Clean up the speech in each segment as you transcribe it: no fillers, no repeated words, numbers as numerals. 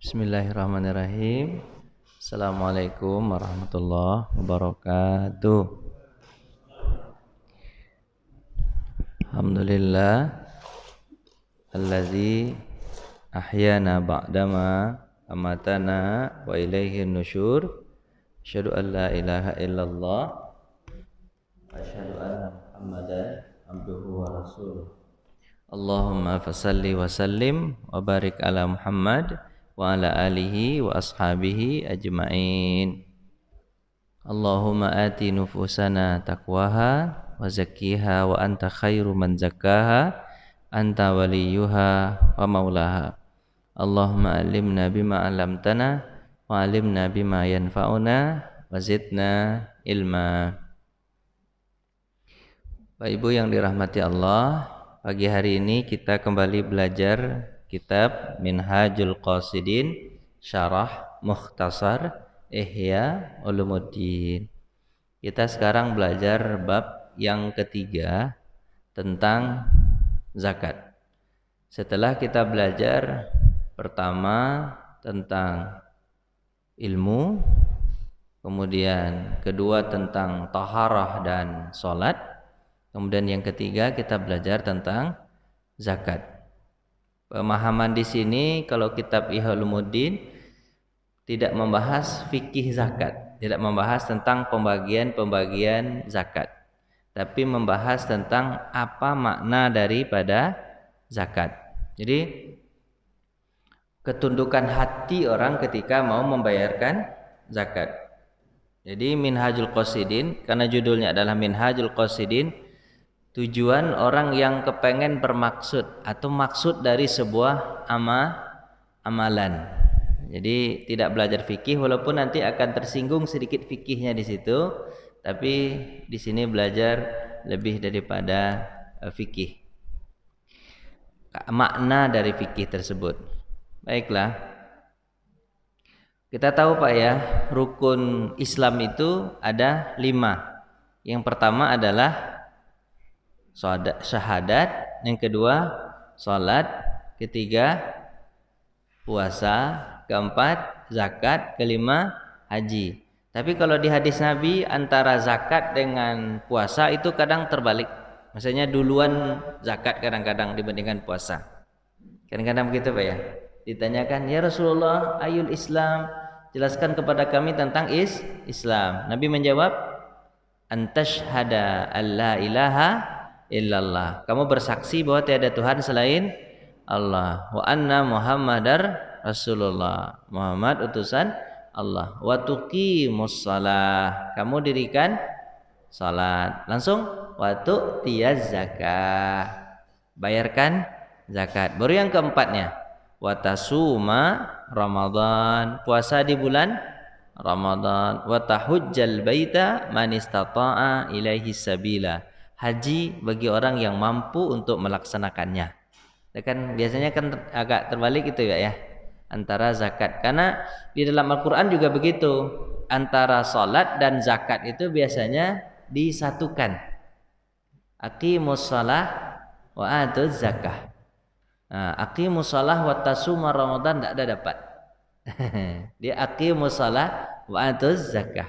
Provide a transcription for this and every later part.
Bismillahirrahmanirrahim. Assalamualaikum warahmatullahi wabarakatuh. Alhamdulillah allazi ahyana ba'dama amatana wa ilaihin nusyur. Asyhadu an la ilaha illallah wa asyhadu anna Muhammadan abduhu wa rasuluh. Allahumma fasalli wa sallim wa barik ala Muhammad wa ala alihi wa ashabihi ajma'in. Allahumma ati nufusana taqwaha wa zakkiha wa anta khairu man zakkaha anta waliyuha wa maulaha. Allahumma alimna bima alamtana wa alimna bima yanfa'una wa zidna ilma. Bapak Ibu yang dirahmati Allah, pagi hari ini kita kembali belajar kitab Minhajul Qasidin Syarah Mukhtasar Ihya Ulumuddin. Kita sekarang belajar bab yang ketiga tentang zakat. Setelah kita belajar pertama tentang ilmu, kemudian kedua tentang taharah dan sholat, kemudian yang ketiga kita belajar tentang zakat. Pemahaman di sini kalau kitab Ihya Ulumuddin tidak membahas fikih zakat, tidak membahas tentang pembagian zakat, tapi membahas tentang apa makna daripada zakat. Jadi ketundukan hati orang ketika mau membayarkan zakat. Jadi Minhajul Qasidin, karena judulnya adalah Minhajul Qasidin, tujuan orang yang kepengen bermaksud atau maksud dari sebuah amalan. Jadi tidak belajar fikih, walaupun nanti akan tersinggung sedikit fikihnya di situ, tapi di sini belajar lebih daripada fikih, makna dari fikih tersebut. Baiklah, kita tahu Pak ya, rukun Islam itu ada 5. Yang pertama adalah syahadat, yang kedua salat, ketiga puasa, keempat zakat, kelima haji. Tapi kalau di hadis Nabi antara zakat dengan puasa itu kadang terbalik. Maksudnya duluan zakat kadang-kadang dibandingkan puasa. Kadang-kadang begitu Pak ya. Ditanyakan, ya Rasulullah, ayul Islam, jelaskan kepada kami tentang Islam. Nabi menjawab, antashhada alla ilaha illallah, kamu bersaksi bahwa tiada Tuhan selain Allah, wa anna Muhammadar Rasulullah, Muhammad utusan Allah, wa tuqimus shalah, kamu dirikan salat, langsung wa tu'tiyaz zakah, bayarkan zakat. Baru yang keempatnya wa tasuma Ramadan, puasa di bulan Ramadan, wa tahujjal baita man istata'a ilaihi sabila, haji bagi orang yang mampu untuk melaksanakannya. Kan biasanya kan agak terbalik itu ya, antara zakat. Karena di dalam Al-Qur'an juga begitu. Antara salat dan zakat itu biasanya disatukan. Aqimus shalah wa atuz zakah. Nah, aqimus shalah wa tasuma Ramadan tidak ada dapat. Dia aqimus shalah wa atuz zakah.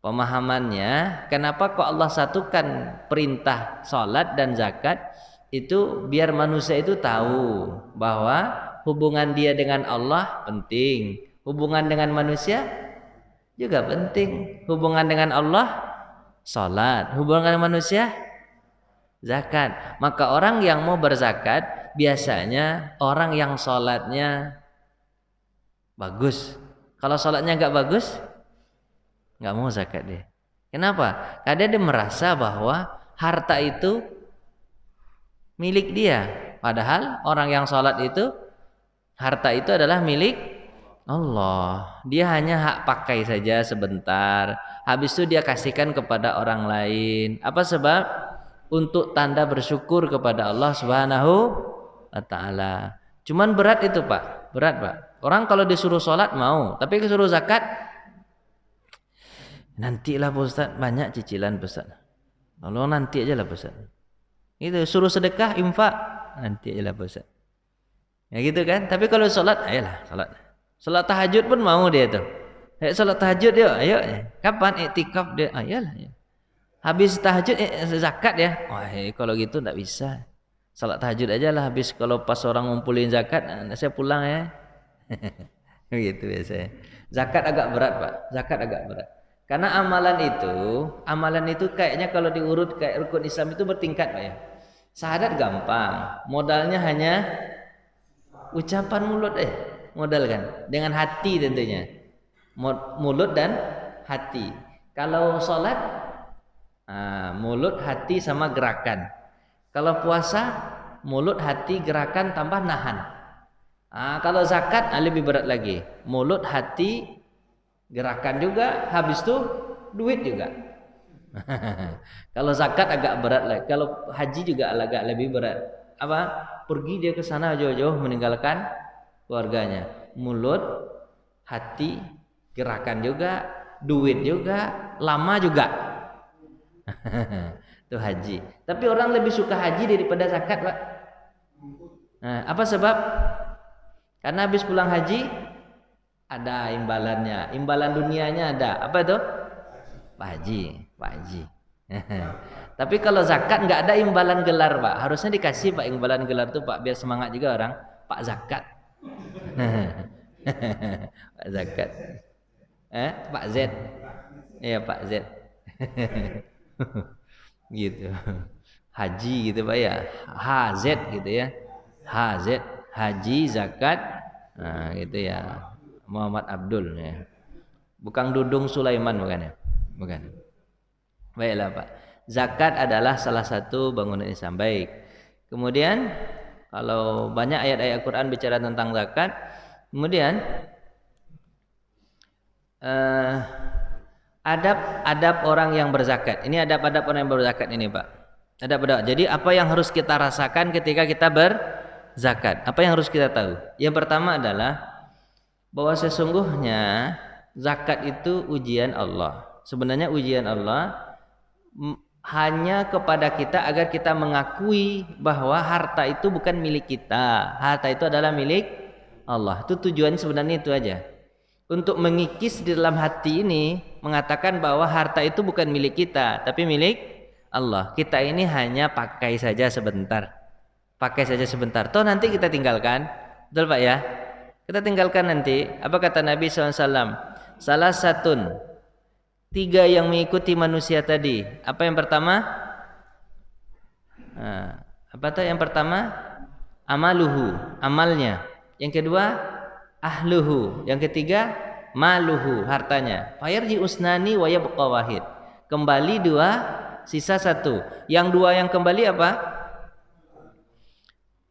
Pemahamannya, kenapa kok Allah satukan perintah salat dan zakat itu biar manusia itu tahu bahwa hubungan dia dengan Allah penting, hubungan dengan manusia juga penting. Hubungan dengan Allah salat, hubungan dengan manusia zakat. Maka orang yang mau berzakat biasanya orang yang salatnya bagus. Kalau salatnya enggak bagus, nggak mau zakat dia. Kenapa? Karena dia merasa bahwa harta itu milik dia. Padahal orang yang sholat itu, harta itu adalah milik Allah. Dia hanya hak pakai saja sebentar. Habis itu dia kasihkan kepada orang lain. Apa sebab? Untuk tanda bersyukur kepada Allah Subhanahu wa Ta'ala. Cuman berat itu Pak. Berat Pak. Orang kalau disuruh sholat mau, tapi disuruh zakat, nantilah Pak Ustaz, banyak cicilan Pak Ustaz. Kalau nanti aja lah Pak Ustaz. Itu suruh sedekah, infak, nanti aja lah Pak Ustaz. Ya gitu kan. Tapi kalau sholat, ayolah sholat. Salat tahajud pun mau dia tuh. Salat tahajud yuk, ayo. Kapan iktikaf dia? Ayolah. Ya. Habis tahajud zakat ya. Wah, kalau gitu enggak bisa. Salat tahajud aja lah, habis kalau pas orang ngumpulin zakat, saya pulang ya. Begitu biasanya. Zakat agak berat, Pak. Zakat agak berat. Karena amalan itu kayaknya kalau diurut kayak rukun Islam itu bertingkat, Pak ya. Syahadat gampang, modalnya hanya ucapan mulut modal kan, dengan hati tentunya. Mulut dan hati. Kalau sholat, mulut, hati sama gerakan. Kalau puasa, mulut, hati, gerakan tambah nahan. Kalau zakat lebih berat lagi, mulut, hati, gerakan juga, habis itu duit juga. Kalau zakat agak berat lagi. Kalau haji juga agak lebih berat. Apa? Pergi dia ke sana jauh-jauh meninggalkan keluarganya. Mulut, hati, gerakan juga, duit juga, lama juga. Itu haji. Tapi orang lebih suka haji daripada zakat, Pak. Apa sebab? Karena habis pulang haji ada imbalannya, imbalan dunianya ada. Apa itu? Pak Haji. Tapi kalau zakat nggak ada imbalan gelar, Pak. Harusnya dikasih Pak imbalan gelar tuh, Pak, biar semangat juga orang. Pak Zakat. Pak Zakat. Pak Z. Iya, Pak Z. Gitu. Haji gitu, Pak ya. HZ gitu ya. HZ, haji, zakat. Nah, gitu ya. Muhammad Abdul ya. Bukan Dudung Sulaiman bukan ya? Bukan. Baiklah, Pak. Zakat adalah salah satu bangunan Islam. Baik. Kemudian kalau banyak ayat-ayat Quran bicara tentang zakat, kemudian adab orang yang berzakat. Ini adab-adab orang yang berzakat ini, Pak. Adab-adab. Jadi apa yang harus kita rasakan ketika kita berzakat? Apa yang harus kita tahu? Yang pertama adalah bahwa sesungguhnya zakat itu ujian Allah. Sebenarnya ujian Allah hanya kepada kita agar kita mengakui bahwa harta itu bukan milik kita. Harta itu adalah milik Allah. Itu tujuan sebenarnya itu aja. Untuk mengikis di dalam hati ini mengatakan bahwa harta itu bukan milik kita, tapi milik Allah. Kita ini hanya pakai saja sebentar. Pakai saja sebentar. Toh nanti kita tinggalkan. Betul, Pak ya? Kita tinggalkan nanti. Apa kata Nabi SAW? Salah satun, 3 yang mengikuti manusia tadi. Apa yang pertama? Apa tuh yang pertama? Amaluhu, amalnya. Yang kedua, ahluhu. Yang ketiga, maluhu, hartanya. Fayarji usnani wa yabqa wahid. Kembali 2, sisa 1. Yang 2 yang kembali apa?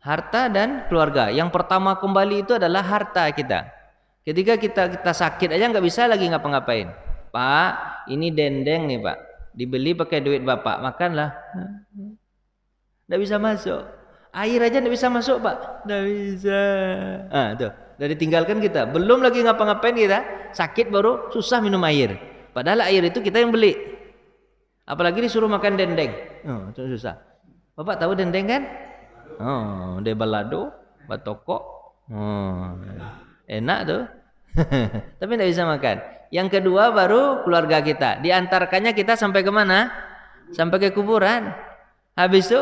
Harta dan keluarga. Yang pertama kembali itu adalah harta kita. Ketika kita sakit aja nggak bisa lagi ngapa-ngapain. Pak, ini dendeng nih, Pak. Dibeli pakai duit Bapak, makanlah. Nggak bisa masuk. Air aja nggak bisa masuk, Pak. Nggak bisa. Tuh, udah ditinggalkan kita. Belum lagi ngapa-ngapain kita. Sakit baru susah minum air. Padahal air itu kita yang beli. Apalagi disuruh makan dendeng. Itu susah. Bapak tahu dendeng kan? De balado, batoko. Enak tuh. Tapi tidak bisa makan. Yang kedua baru keluarga kita. Diantarkannya kita sampai ke mana? Sampai ke kuburan. Habis itu,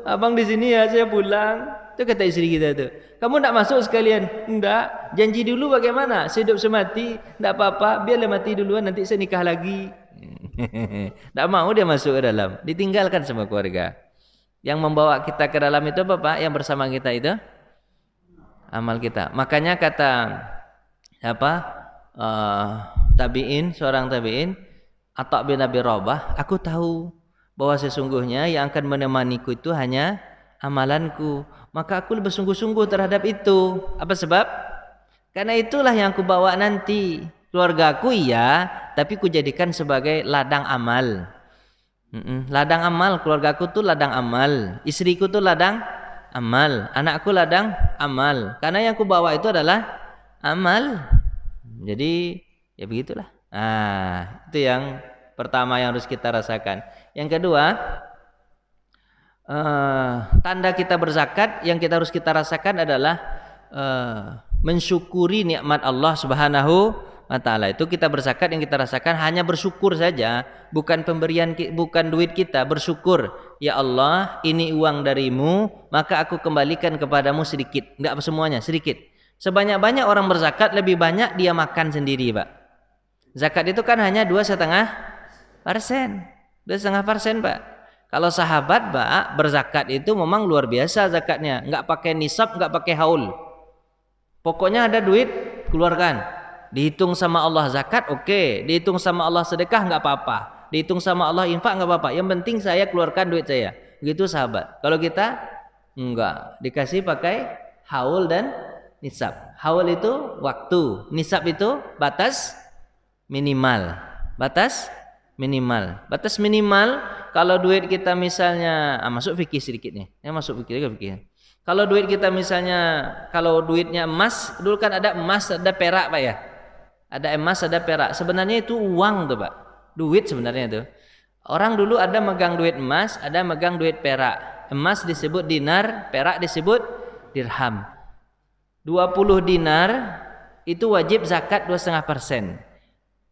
abang di sini ya, saya pulang. Itu kata istri kita tuh. Kamu tidak masuk sekalian? Enggak. Janji dulu bagaimana? Sehidup semati, tidak apa-apa. Biarlah mati duluan, nanti saya nikah lagi. Tidak mau dia masuk ke dalam. Ditinggalkan sama keluarga. Yang membawa kita ke dalam itu apa, Pak? Yang bersama kita itu? Amal kita. Makanya kata tabi'in, seorang tabi'in, Atha bin Abi Rabah, aku tahu bahwa sesungguhnya yang akan menemaniku itu hanya amalanku. Maka aku bersungguh-sungguh terhadap itu. Apa sebab? Karena itulah yang aku bawa nanti. Keluargaku iya, tapi ku jadikan sebagai ladang amal. Ladang amal, keluargaku tuh ladang amal. Istriku tuh ladang amal. Anakku ladang amal. Karena yang ku bawa itu adalah amal. Jadi ya begitulah. Itu yang pertama yang harus kita rasakan. Yang kedua, tanda kita berzakat yang kita harus kita rasakan adalah mensyukuri nikmat Allah Subhanahu wa taala. Itu kita berzakat, yang kita rasakan hanya bersyukur saja, bukan pemberian, bukan duit kita, bersyukur. Ya Allah, ini uang darimu, maka aku kembalikan kepadamu sedikit. Enggak semuanya, sedikit. Sebanyak-banyak orang berzakat, lebih banyak dia makan sendiri, Pak. Zakat itu kan hanya 2,5%. 2,5%, Pak. Kalau sahabat, Pak, berzakat itu memang luar biasa zakatnya. Enggak pakai nisab, enggak pakai haul. Pokoknya ada duit, keluarkan. Dihitung sama Allah zakat, oke. Dihitung sama Allah sedekah, enggak apa-apa. Dihitung sama Allah infak, enggak apa-apa. Yang penting saya keluarkan duit saya. Begitu sahabat. Kalau kita enggak, dikasih pakai haul dan nisab. Haul itu waktu, nisab itu batas minimal. Batas minimal. Batas minimal kalau duit kita misalnya masuk fikih sedikit nih. Ya masuk fikih. Kalau duit kita misalnya, kalau duitnya emas, dulu kan ada emas, ada perak, Pak ya. Ada emas, ada perak. Sebenarnya itu uang tuh, Pak. Duit sebenarnya itu. Orang dulu ada megang duit emas, ada megang duit perak. Emas disebut dinar, perak disebut dirham. 20 dinar itu wajib zakat 2,5%.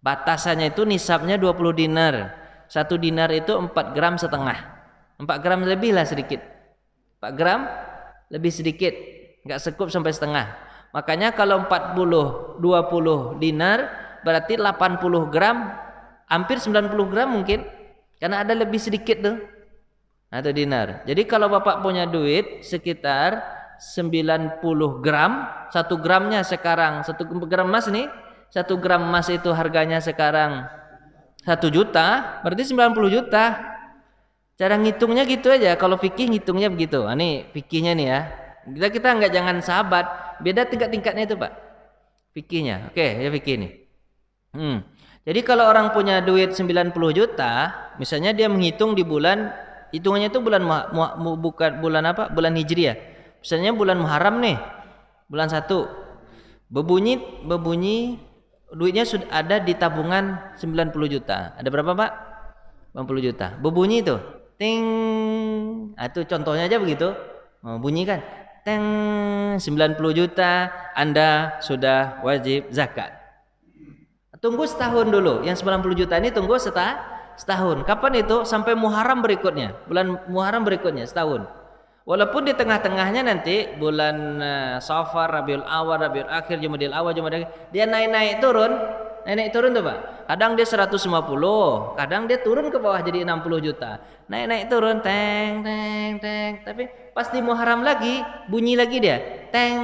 Batasannya itu nisabnya 20 dinar. 1 dinar itu 4,5 gram. 4 gram lebih lah sedikit. 4 gram lebih sedikit, enggak sekup sampai setengah. Makanya kalau 20 dinar berarti 80 gram, hampir 90 gram mungkin, karena ada lebih sedikit tuh. Nah, itu dinar. Jadi kalau Bapak punya duit sekitar 90 gram, 1 gramnya sekarang 1 gram emas nih, 1 gram emas itu harganya sekarang 1 juta, berarti 90 juta. Cara ngitungnya gitu aja. Kalau fikih ngitungnya begitu. Ini fikihnya nih ya. Kita enggak, jangan sahabat. Beda tingkat-tingkatnya itu, Pak. Fikihnya. Oke, ya fikih nih. Jadi kalau orang punya duit 90 juta, misalnya dia menghitung di bulan, hitungannya itu bulan bukan bulan apa? Bulan Hijriah. Misalnya bulan Muharram nih. Bulan 1. Bebunyi duitnya sudah ada di tabungan 90 juta. Ada berapa, Pak? 80 juta. Bebunyi itu. Ting. Nah, itu contohnya aja begitu. Bunyi kan. Teng, 90 juta Anda sudah wajib zakat. Tunggu setahun dulu. Yang 90 juta ini tunggu setahun. Kapan itu? Sampai Muharram berikutnya. Bulan Muharram berikutnya setahun. Walaupun di tengah-tengahnya nanti bulan Safar, Rabiul Awal, Rabiul Akhir, Jumadil Awal, Jumadil Akhir, dia naik turun. Naik turun tuh, Pak. Kadang dia 150, kadang dia turun ke bawah jadi 60 juta. Naik turun, teng. Tapi pas di Muharram lagi, bunyi lagi dia. Teng.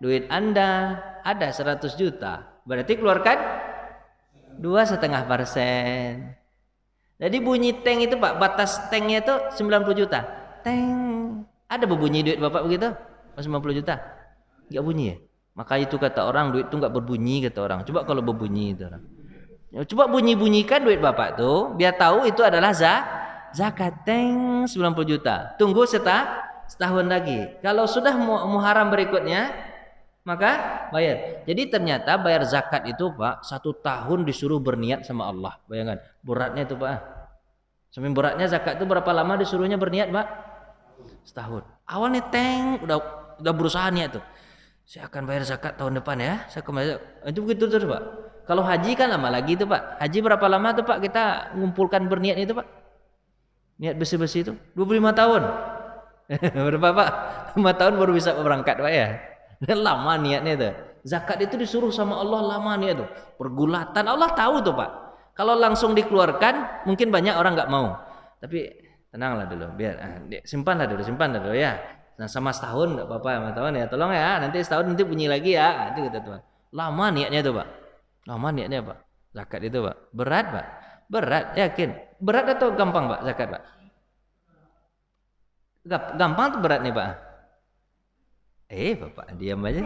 Duit Anda ada 100 juta. Berarti keluarkan 2,5%. Jadi bunyi teng itu, Pak, batas tengnya itu 90 juta. Teng. Ada berbunyi duit Bapak begitu? 90 juta. Enggak bunyi ya? Maka itu kata orang, duit itu enggak berbunyi, kata orang. Coba kalau berbunyi itu orang. Coba bunyi-bunyikan duit Bapak tuh, biar tahu itu adalah zakat. Teng, 90 juta. Tunggu setahun lagi. Kalau sudah Muharram berikutnya, maka bayar. Jadi ternyata bayar zakat itu, Pak, 1 tahun disuruh berniat sama Allah. Bayangkan, beratnya itu, Pak. Sampai beratnya zakat itu berapa lama disuruhnya berniat, Pak? Setahun. Awalnya teng, udah berusaha niat tuh. Saya akan bayar zakat tahun depan ya. Saya akan bayar. Itu begitu terus, Pak. Kalau haji kan lama lagi itu, Pak. Haji berapa lama tuh, Pak, kita mengumpulkan berniat itu, Pak? Niat besi-besi itu 25 tahun. Berapa, Pak? 5 tahun baru bisa berangkat, Pak ya. Dan lama niatnya itu. Zakat itu disuruh sama Allah lama niat tuh. Pergulatan Allah tahu tuh, Pak. Kalau langsung dikeluarkan mungkin banyak orang enggak mau. Tapi tenanglah dulu, biar simpanlah dulu ya. Nah, sama setahun enggak apa-apa, sama tahun ya. Tolong ya, nanti setahun nanti bunyi lagi ya. Nanti kata Tuhan. Lama niatnya tuh, Pak. Lama niatnya, Pak. Zakat itu, Pak. Berat, Pak. Berat, yakin. Berat atau gampang, Pak, zakat, Pak? Gampang atau berat nih, Pak? Bapak diam aja.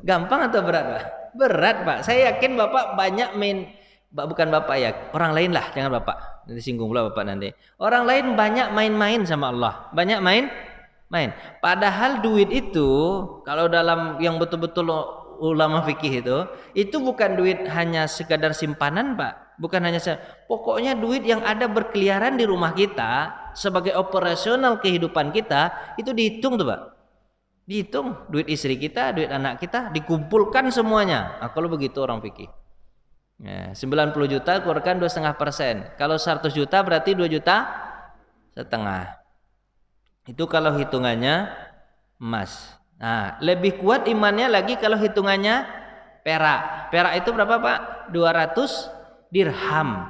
Gampang atau berat, Pak? Berat, Pak. Saya yakin Bapak banyak bukan Bapak ya, orang lain lah, jangan Bapak. Nanti singgung pula Bapak nanti. Orang lain banyak main-main sama Allah. Banyak main. Padahal duit itu kalau dalam yang betul-betul ulama fikih itu bukan duit hanya sekadar simpanan, Pak. Bukan hanya pokoknya duit yang ada berkeliaran di rumah kita sebagai operasional kehidupan kita itu dihitung tuh, Pak. Dihitung duit istri kita, duit anak kita, dikumpulkan semuanya. Nah, kalau begitu orang fikih. Ya, 90 juta keluarkan 2,5%. Kalau 100 juta berarti 2,5 juta. Itu kalau hitungannya emas. Nah, lebih kuat imannya lagi kalau hitungannya perak. Perak itu berapa, Pak? 200 dirham.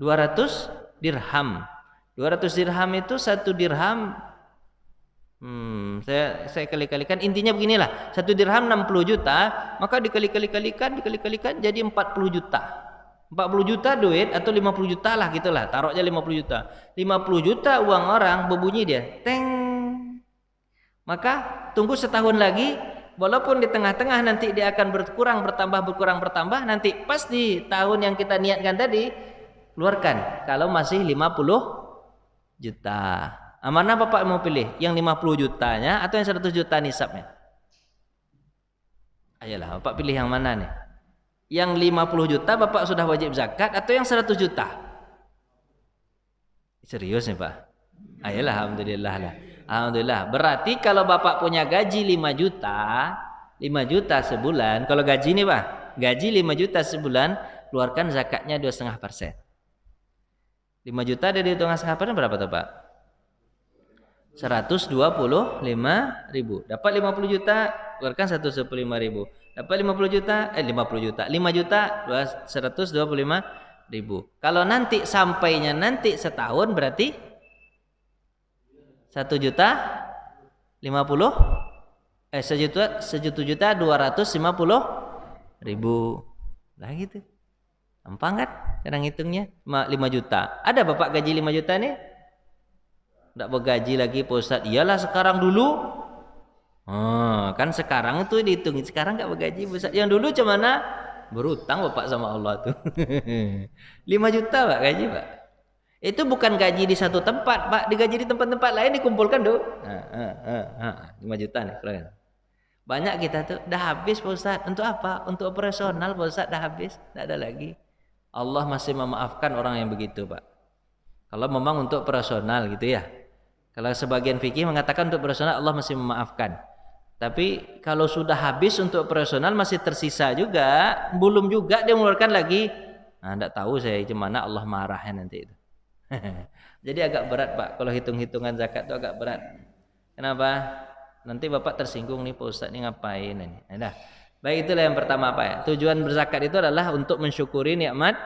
200 dirham. 200 dirham itu 1 dirham. Saya kali-kalikan, intinya beginilah, 1 dirham 60 juta, maka dikali-kalikan jadi 40 juta. 40 juta duit atau 50 juta lah gitulah, taruh aja 50 juta. 50 juta uang orang berbunyi dia, teng. Maka tunggu setahun lagi, walaupun di tengah-tengah nanti dia akan berkurang bertambah, nanti pas di tahun yang kita niatkan tadi keluarkan kalau masih 50 juta. Mana Bapak mau pilih? Yang 50 jutanya atau yang 100 juta nisabnya? Ayolah, Bapak pilih yang mana nih? Yang 50 juta Bapak sudah wajib zakat atau yang 100 juta? Serius nih, Pak? Ayolah, alhamdulillah lah. Alhamdulillah. Berarti kalau Bapak punya gaji 5 juta, 5 juta sebulan, kalau gaji nih, Pak, gaji 5 juta sebulan, keluarkan zakatnya 2,5%. 5 juta dari 2,5% berapa tuh, Pak? 125.000. Dapat 50 juta, keluarkan 115.000. Dapat 50 juta, 50 juta. 5 juta 125.000. Kalau nanti sampainya nanti setahun berarti 1 juta 50 1 juta 250.000. Lah gitu. Gampang kan? Sekarang hitungnya 5 juta. Ada Bapak gaji 5 juta nih? Tidak bergaji lagi Pak Ustadz. Iyalah sekarang dulu. Kan sekarang itu dihitung. Sekarang nggak bergaji Pak Ustadz. Yang dulu cemana? Berutang Bapak sama Allah tuh. 5 juta Pak gaji Pak. Itu bukan gaji di satu tempat Pak. Digaji di tempat-tempat lain dikumpulkan tuh. 5 juta nih. Banyak kita tuh. Dah habis Pak Ustadz. Untuk apa? Untuk operasional Pak Ustadz. Dah habis. Tidak ada lagi. Allah masih memaafkan orang yang begitu Pak. Kalau memang untuk operasional gitu ya. Kalau sebagian fikih mengatakan untuk operasional Allah masih memaafkan. Tapi kalau sudah habis untuk operasional masih tersisa juga, belum juga dia mengeluarkan lagi. Nah, enggak tahu saya gimana Allah marahnya nanti itu. Jadi agak berat Pak, kalau hitung-hitungan zakat itu agak berat. Kenapa? Nanti Bapak tersinggung nih Pak Ustadz ini ngapain ini. Nah, baik itulah yang pertama Pak ya. Tujuan berzakat itu adalah untuk mensyukuri nikmat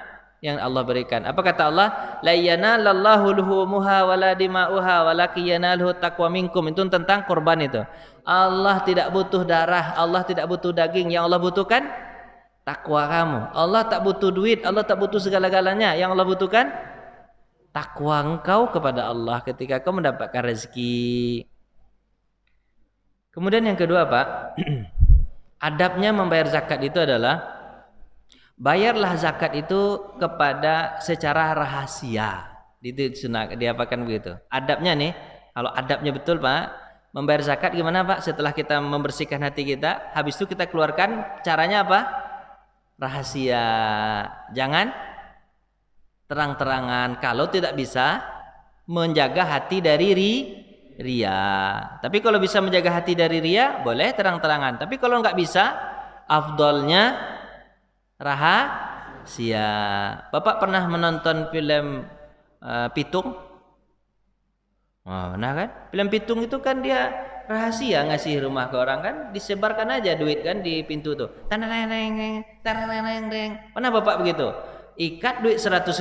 yang Allah berikan. Apa kata Allah? La yanalallahu luhumuha wala dima'uha walakin yanaluhu taqwa minkum. Itu tentang korban itu. Allah tidak butuh darah, Allah tidak butuh daging. Yang Allah butuhkan takwa kamu. Allah tak butuh duit, Allah tak butuh segala-galanya. Yang Allah butuhkan takwa engkau kepada Allah ketika kau mendapatkan rezeki. Kemudian yang kedua Pak, adabnya membayar zakat itu adalah bayarlah zakat itu kepada secara rahasia. Itu diapakan begitu. Adabnya nih, kalau adabnya betul Pak, membayar zakat gimana Pak? Setelah kita membersihkan hati kita, habis itu kita keluarkan, caranya apa? Rahasia. Jangan terang-terangan. Kalau tidak bisa menjaga hati dari ria. Tapi kalau bisa menjaga hati dari ria, boleh terang-terangan. Tapi kalau nggak bisa, afdolnya rahasia. Bapak pernah menonton film Pitung? Pernah kan? Film Pitung itu kan dia rahasia ngasih rumah ke orang kan, disebarkan aja duit kan di pintu tuh. Pernah Bapak begitu? Ikat duit 100.000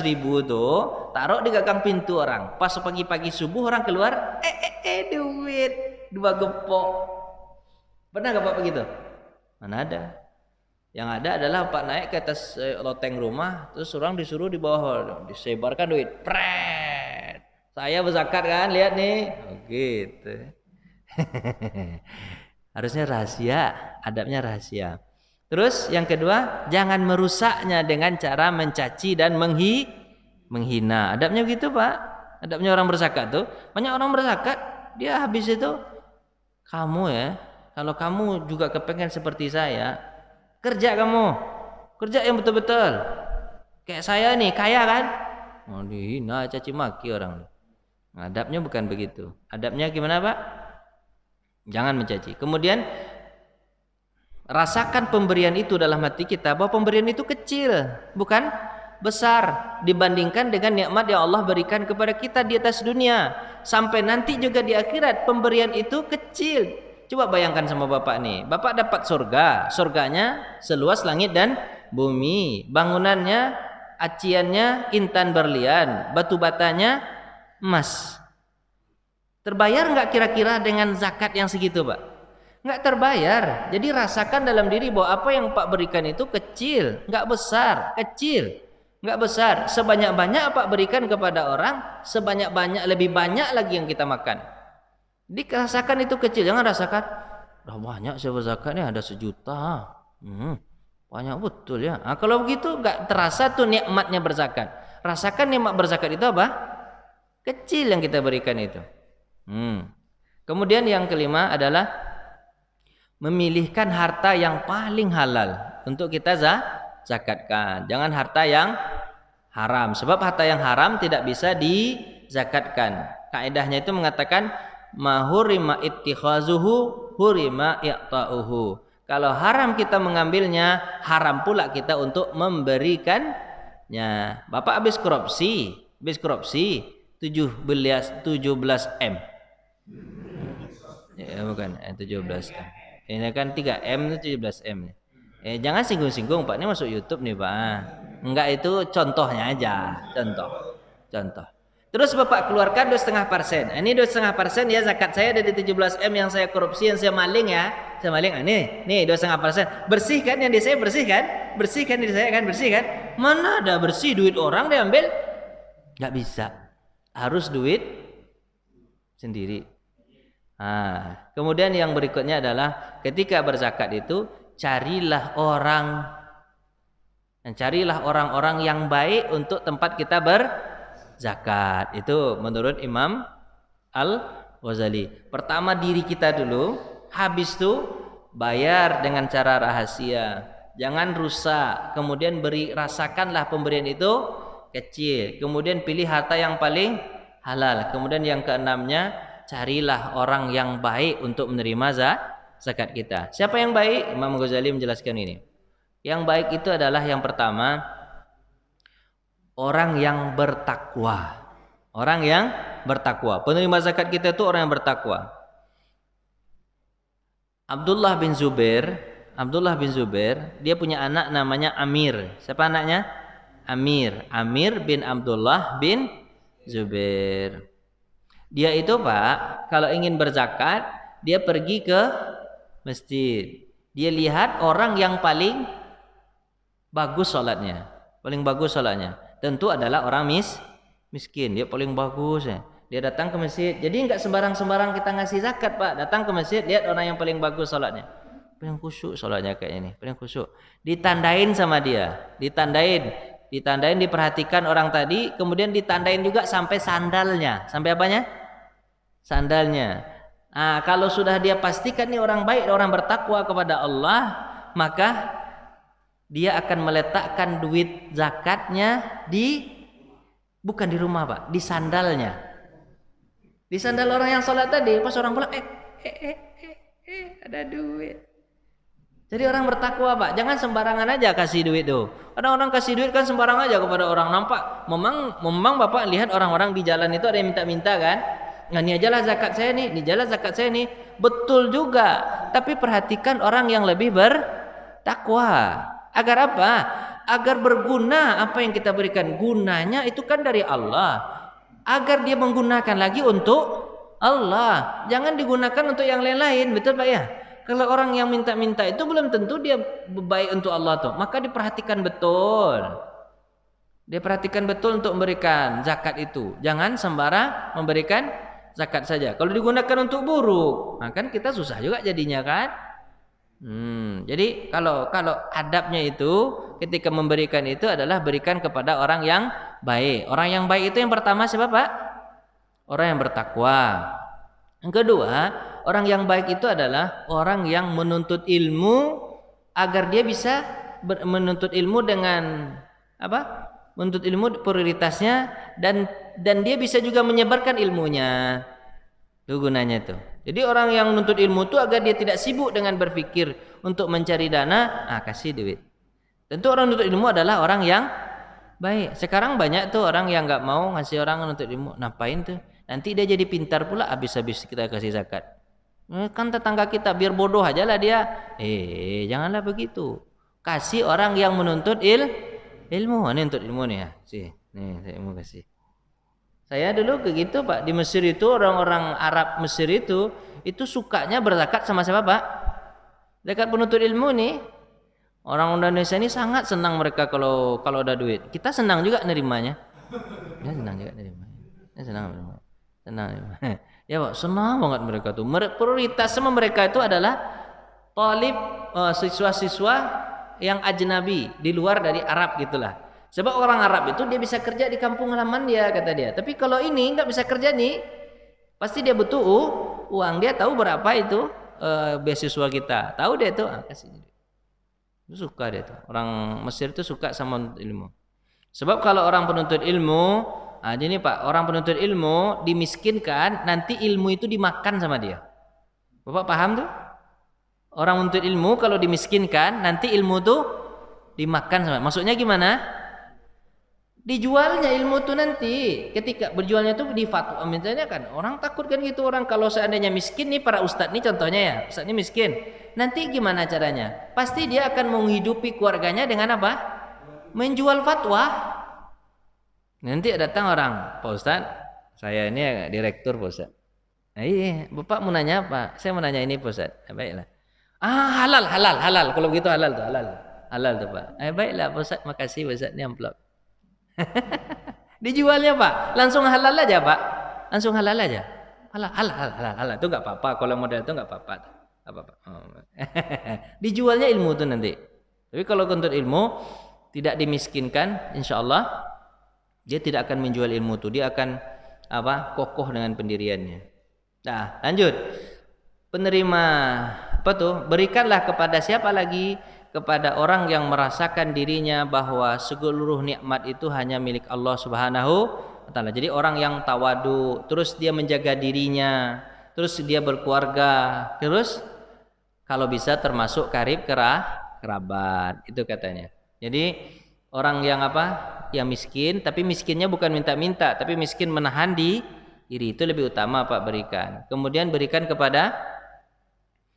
tuh, taruh di gagang pintu orang. Pas pagi-pagi subuh orang keluar, duit 2 gepok. Pernah gak Bapak begitu? Mana ada? Yang ada adalah Pak naik ke atas loteng rumah, terus orang disuruh di bawah, disebarkan duit. Pret. Saya berzakat kan, lihat nih. Oh, gitu. Harusnya rahasia, adabnya rahasia. Terus yang kedua, jangan merusaknya dengan cara mencaci dan menghina. Adabnya begitu Pak. Adabnya orang berzakat tuh. Banyak orang berzakat, dia habis itu, kamu ya, kalau kamu juga kepengen seperti saya, kerja kamu, kerja yang betul-betul. Kayak saya nih, kaya kan? Mau dihina, caci maki orang. Adabnya bukan begitu. Adabnya gimana Pak? Jangan mencaci. Kemudian rasakan pemberian itu dalam hati kita, bahwa pemberian itu kecil, bukan besar dibandingkan dengan nikmat yang Allah berikan kepada kita di atas dunia. Sampai nanti juga di akhirat pemberian itu kecil. Coba bayangkan sama Bapak nih, Bapak dapat surga, surganya seluas langit dan bumi, bangunannya, aciannya intan berlian, batu batanya emas. Terbayar nggak kira-kira dengan zakat yang segitu, Pak? Nggak terbayar. Jadi rasakan dalam diri bahwa apa yang Pak berikan itu kecil, nggak besar, kecil, nggak besar. Sebanyak-banyak Pak berikan kepada orang, sebanyak-banyak lebih banyak lagi yang kita makan. Jadi rasakan itu kecil, jangan rasakan, udah banyak saya berzakat nih, ada 1 juta. Banyak betul ya. Nah, kalau begitu nggak terasa tuh nikmatnya berzakat. Rasakan nikmat berzakat itu apa? Kecil yang kita berikan itu. Kemudian yang kelima adalah memilihkan harta yang paling halal untuk kita zakatkan. Jangan harta yang haram, sebab harta yang haram tidak bisa dizakatkan. Kaidahnya itu mengatakan mahurima ittikhazuhu hurima i'ta'uhu. Kalau haram kita mengambilnya, haram pula kita untuk memberikannya. Bapak habis korupsi 17 M. Ya, bukan 17 M. Ini kan 3 M itu 17 M. Jangan singgung-singgung Pak, ini masuk YouTube nih Pak. Enggak, itu contohnya aja, contoh. Terus Bapak keluarkan 2,5%. Ini 2,5% ya zakat saya dari 17 M yang saya korupsi, yang saya maling ya. Saya maling. Nih 2,5%. Bersih kan yang di saya, bersih kan? Bersih kan di saya kan, bersih kan? Mana ada bersih, duit orang diambil? Enggak bisa. Harus duit sendiri. Kemudian yang berikutnya adalah ketika berzakat itu carilah orang-orang yang baik untuk tempat kita berzakat. Itu menurut Imam Al-Ghazali. Pertama diri kita dulu, habis itu bayar dengan cara rahasia. Jangan rusak. Kemudian rasakanlah pemberian itu kecil. Kemudian pilih harta yang paling halal. Kemudian yang keenamnya, carilah orang yang baik untuk menerima zakat kita. Siapa yang baik? Imam Ghazali menjelaskan ini. Yang baik itu adalah yang pertama, orang yang bertakwa. Orang yang bertakwa. Penerima zakat kita itu orang yang bertakwa. Abdullah bin Zubair, dia punya anak namanya Amir. Siapa anaknya? Amir bin Abdullah bin Zubair. Dia itu Pak, kalau ingin berzakat, dia pergi ke masjid. Dia lihat orang yang paling bagus sholatnya. Tentu adalah orang miskin. Dia paling bagus ya. Dia datang ke masjid. Jadi enggak sembarang-sembarang kita ngasih zakat Pak. Datang ke masjid, lihat orang yang paling bagus sholatnya. Paling khusyuk sholatnya kayak ini. Paling khusyuk. Ditandain sama dia. Ditandain, diperhatikan orang tadi. Kemudian ditandain juga sampai sandalnya. Sampai apanya? Sandalnya. Kalau sudah dia pastikan nih orang baik, orang bertakwa kepada Allah, maka dia akan meletakkan duit zakatnya bukan di rumah Pak, di sandalnya. Di sandal orang yang sholat tadi. Pas orang pulang, ada duit. Jadi orang bertakwa Pak, jangan sembarangan aja kasih duit tuh. Orang-orang kasih duit kan sembarang aja kepada orang. Nampak, memang Bapak lihat orang-orang di jalan itu ada yang minta-minta kan? Nah, ini ajalah zakat saya nih, betul juga. Tapi perhatikan orang yang lebih bertakwa. Agar apa? Agar berguna apa yang kita berikan. Gunanya itu kan dari Allah. Agar dia menggunakan lagi untuk Allah. Jangan digunakan untuk yang lain-lain, betul Pak ya? Kalau orang yang minta-minta itu belum tentu dia baik untuk Allah tuh. Maka diperhatikan betul. Untuk memberikan zakat itu. Jangan sembarang memberikan zakat saja. Kalau digunakan untuk buruk, nah kan kita susah juga jadinya kan. Jadi kalau adabnya itu ketika memberikan itu adalah berikan kepada orang yang baik. Orang yang baik itu yang pertama siapa Pak? Orang yang bertakwa. Yang kedua, orang yang baik itu adalah orang yang menuntut ilmu agar dia bisa menuntut ilmu dengan apa? Menuntut ilmu prioritasnya dan dia bisa juga menyebarkan ilmunya. Itu gunanya tuh. Jadi orang yang menuntut ilmu itu agar dia tidak sibuk dengan berpikir untuk mencari dana, kasih duit. Tentu orang menuntut ilmu adalah orang yang baik. Sekarang banyak tuh orang yang nggak mau ngasih orang menuntut ilmu. Ngapain tuh? Nanti dia jadi pintar pula habis-habis kita kasih zakat. Kan tetangga kita biar bodoh aja lah dia. Janganlah begitu. Kasih orang yang menuntut ilmu. Ini untuk ilmu nih ya. Nih saya mau kasih. Saya dulu begitu Pak, di Mesir itu orang-orang Arab Mesir itu sukanya berzakat sama siapa Pak? Zakat penuntut ilmu nih. Orang Indonesia ini sangat senang mereka kalau ada duit. Kita senang juga nerimanya. Ya senang juga nerimanya. Ya senang nerimanya. Senang. Ya Pak, senang banget mereka tuh. Prioritas sama mereka itu adalah talib siswa-siswa yang ajnabi, di luar dari Arab gitulah. Sebab orang Arab itu dia bisa kerja di kampung halaman dia, kata dia. Tapi kalau ini nggak bisa kerja nih, pasti dia butuh uang. Dia tahu berapa itu beasiswa kita. Tahu dia tuh, kasih. Suka dia tuh. Orang Mesir itu suka sama ilmu. Sebab kalau orang penuntut ilmu, jadi Pak, orang penuntut ilmu dimiskinkan, nanti ilmu itu dimakan sama dia. Bapak paham tuh? Orang menuntut ilmu kalau dimiskinkan, nanti ilmu tuh dimakan sama. Maksudnya gimana? Dijualnya ilmu tuh nanti. Ketika berjualnya tuh di fatwa, misalnya kan orang takut kan gitu, orang kalau seandainya miskin nih, para ustadz nih contohnya ya, ustadz ini miskin. Nanti gimana caranya? Pasti dia akan menghidupi keluarganya dengan apa? Menjual fatwa. Nanti datang orang, Pak Ustadz, saya ini direktur Pak Ustadz. Iya, Bapak mau nanya apa? Saya mau nanya ini Pak Ustadz. Baiklah. Halal. Kalau begitu halal tuh, halal tuh Pak. Baiklah Pak Ustadz, makasih Pak Ustadz, ini amplop. Dijualnya Pak, langsung halal aja Pak, langsung halal aja, halal itu nggak apa-apa, kalau model itu nggak apa-apa. Dijualnya ilmu itu nanti. Tapi kalau untuk ilmu tidak dimiskinkan, insya Allah dia tidak akan menjual ilmu itu, dia akan kokoh dengan pendiriannya. Nah lanjut, penerima apa tuh? Berikanlah kepada siapa lagi? Kepada orang yang merasakan dirinya bahwa seluruh nikmat itu hanya milik Allah Subhanahu wa taala. Jadi orang yang tawadu, terus dia menjaga dirinya, terus dia berkeluarga, terus kalau bisa termasuk karib kerabat, itu katanya. Jadi orang yang yang miskin, tapi miskinnya bukan minta-minta, tapi miskin menahan diri, itu lebih utama Pak berikan. Kemudian berikan kepada,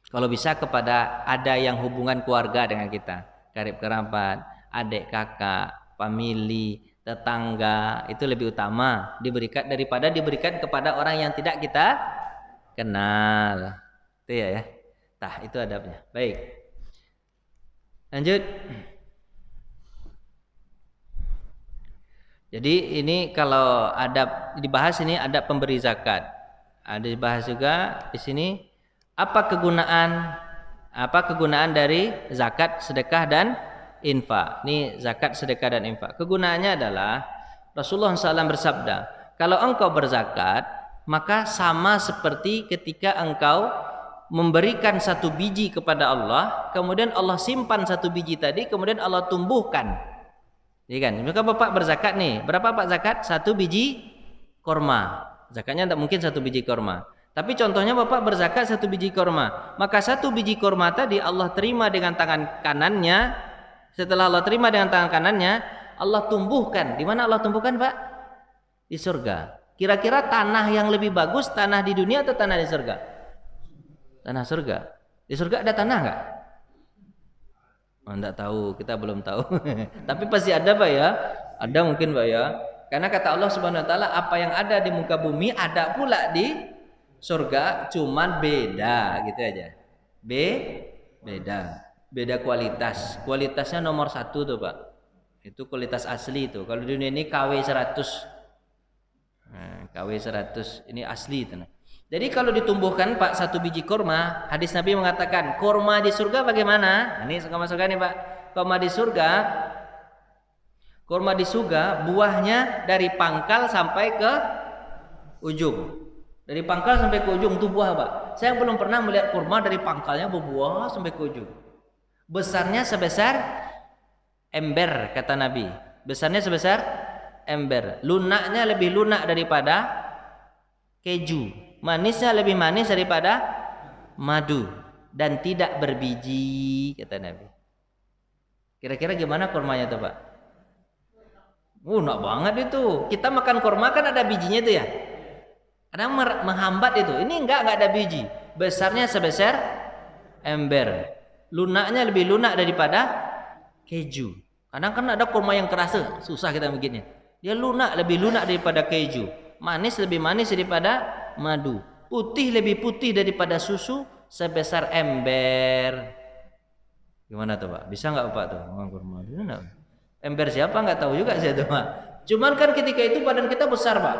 kalau bisa kepada ada yang hubungan keluarga dengan kita, karib kerabat, adik kakak, famili, tetangga, itu lebih utama diberikan daripada diberikan kepada orang yang tidak kita kenal. Itu ya. Tah, itu adabnya. Baik. Lanjut. Jadi ini kalau adab dibahas, ini adab pemberi zakat. Ada dibahas juga di sini. Apa kegunaan dari zakat, sedekah dan infak? Ini zakat, sedekah dan infak. Kegunaannya adalah Rasulullah SAW bersabda, kalau engkau berzakat, maka sama seperti ketika engkau memberikan satu biji kepada Allah, kemudian Allah simpan satu biji tadi, kemudian Allah tumbuhkan. Jadi kan, maka Bapak berzakat nih, berapa Pak zakat? Satu biji korma. Zakatnya tidak mungkin satu biji korma. Tapi contohnya Bapak berzakat satu biji korma, maka satu biji korma tadi Allah terima dengan tangan kanannya. Setelah Allah terima dengan tangan kanannya, Allah tumbuhkan. Di mana Allah tumbuhkan Pak? Di surga. Kira-kira tanah yang lebih bagus, tanah di dunia atau tanah di surga? Tanah surga. Di surga ada tanah nggak? Enggak tahu, kita belum tahu. Tapi pasti ada Pak ya. Ada mungkin Pak ya. Karena kata Allah Subhanahu wa taala, apa yang ada di muka bumi ada pula di surga, cuman beda gitu aja. Beda kualitas. Kualitasnya nomor 1 tuh Pak. Itu kualitas asli itu. Kalau di dunia ini KW 100. KW 100 ini asli itu. Jadi kalau ditumbuhkan Pak satu biji kurma, hadis Nabi mengatakan kurma di surga bagaimana? Ini surga surga nih Pak. Kurma di surga buahnya dari pangkal sampai ke ujung. Dari pangkal sampai ke ujung itu buah Pak. Saya belum pernah melihat kurma dari pangkalnya berbuah sampai ke ujung. Besarnya sebesar ember kata Nabi. Besarnya sebesar ember. Lunaknya lebih lunak daripada keju. Manisnya lebih manis daripada madu dan tidak berbiji, kata Nabi. Kira-kira gimana kurmanya tuh, Pak? Enak banget itu. Kita makan kurma kan ada bijinya itu ya. Kadang menghambat itu. Ini enggak ada biji. Besarnya sebesar ember. Lunaknya lebih lunak daripada keju. Kadang kan ada kurma yang keras, susah kita bikinnya. Dia lunak, lebih lunak daripada keju. Manis lebih manis daripada madu. Putih lebih putih daripada susu sebesar ember. Gimana tuh, Pak? Bisa nggak Pak tuh makan kurma? Ember siapa nggak tahu juga saya tuh, Pak. Cuman kan ketika itu badan kita besar, Pak.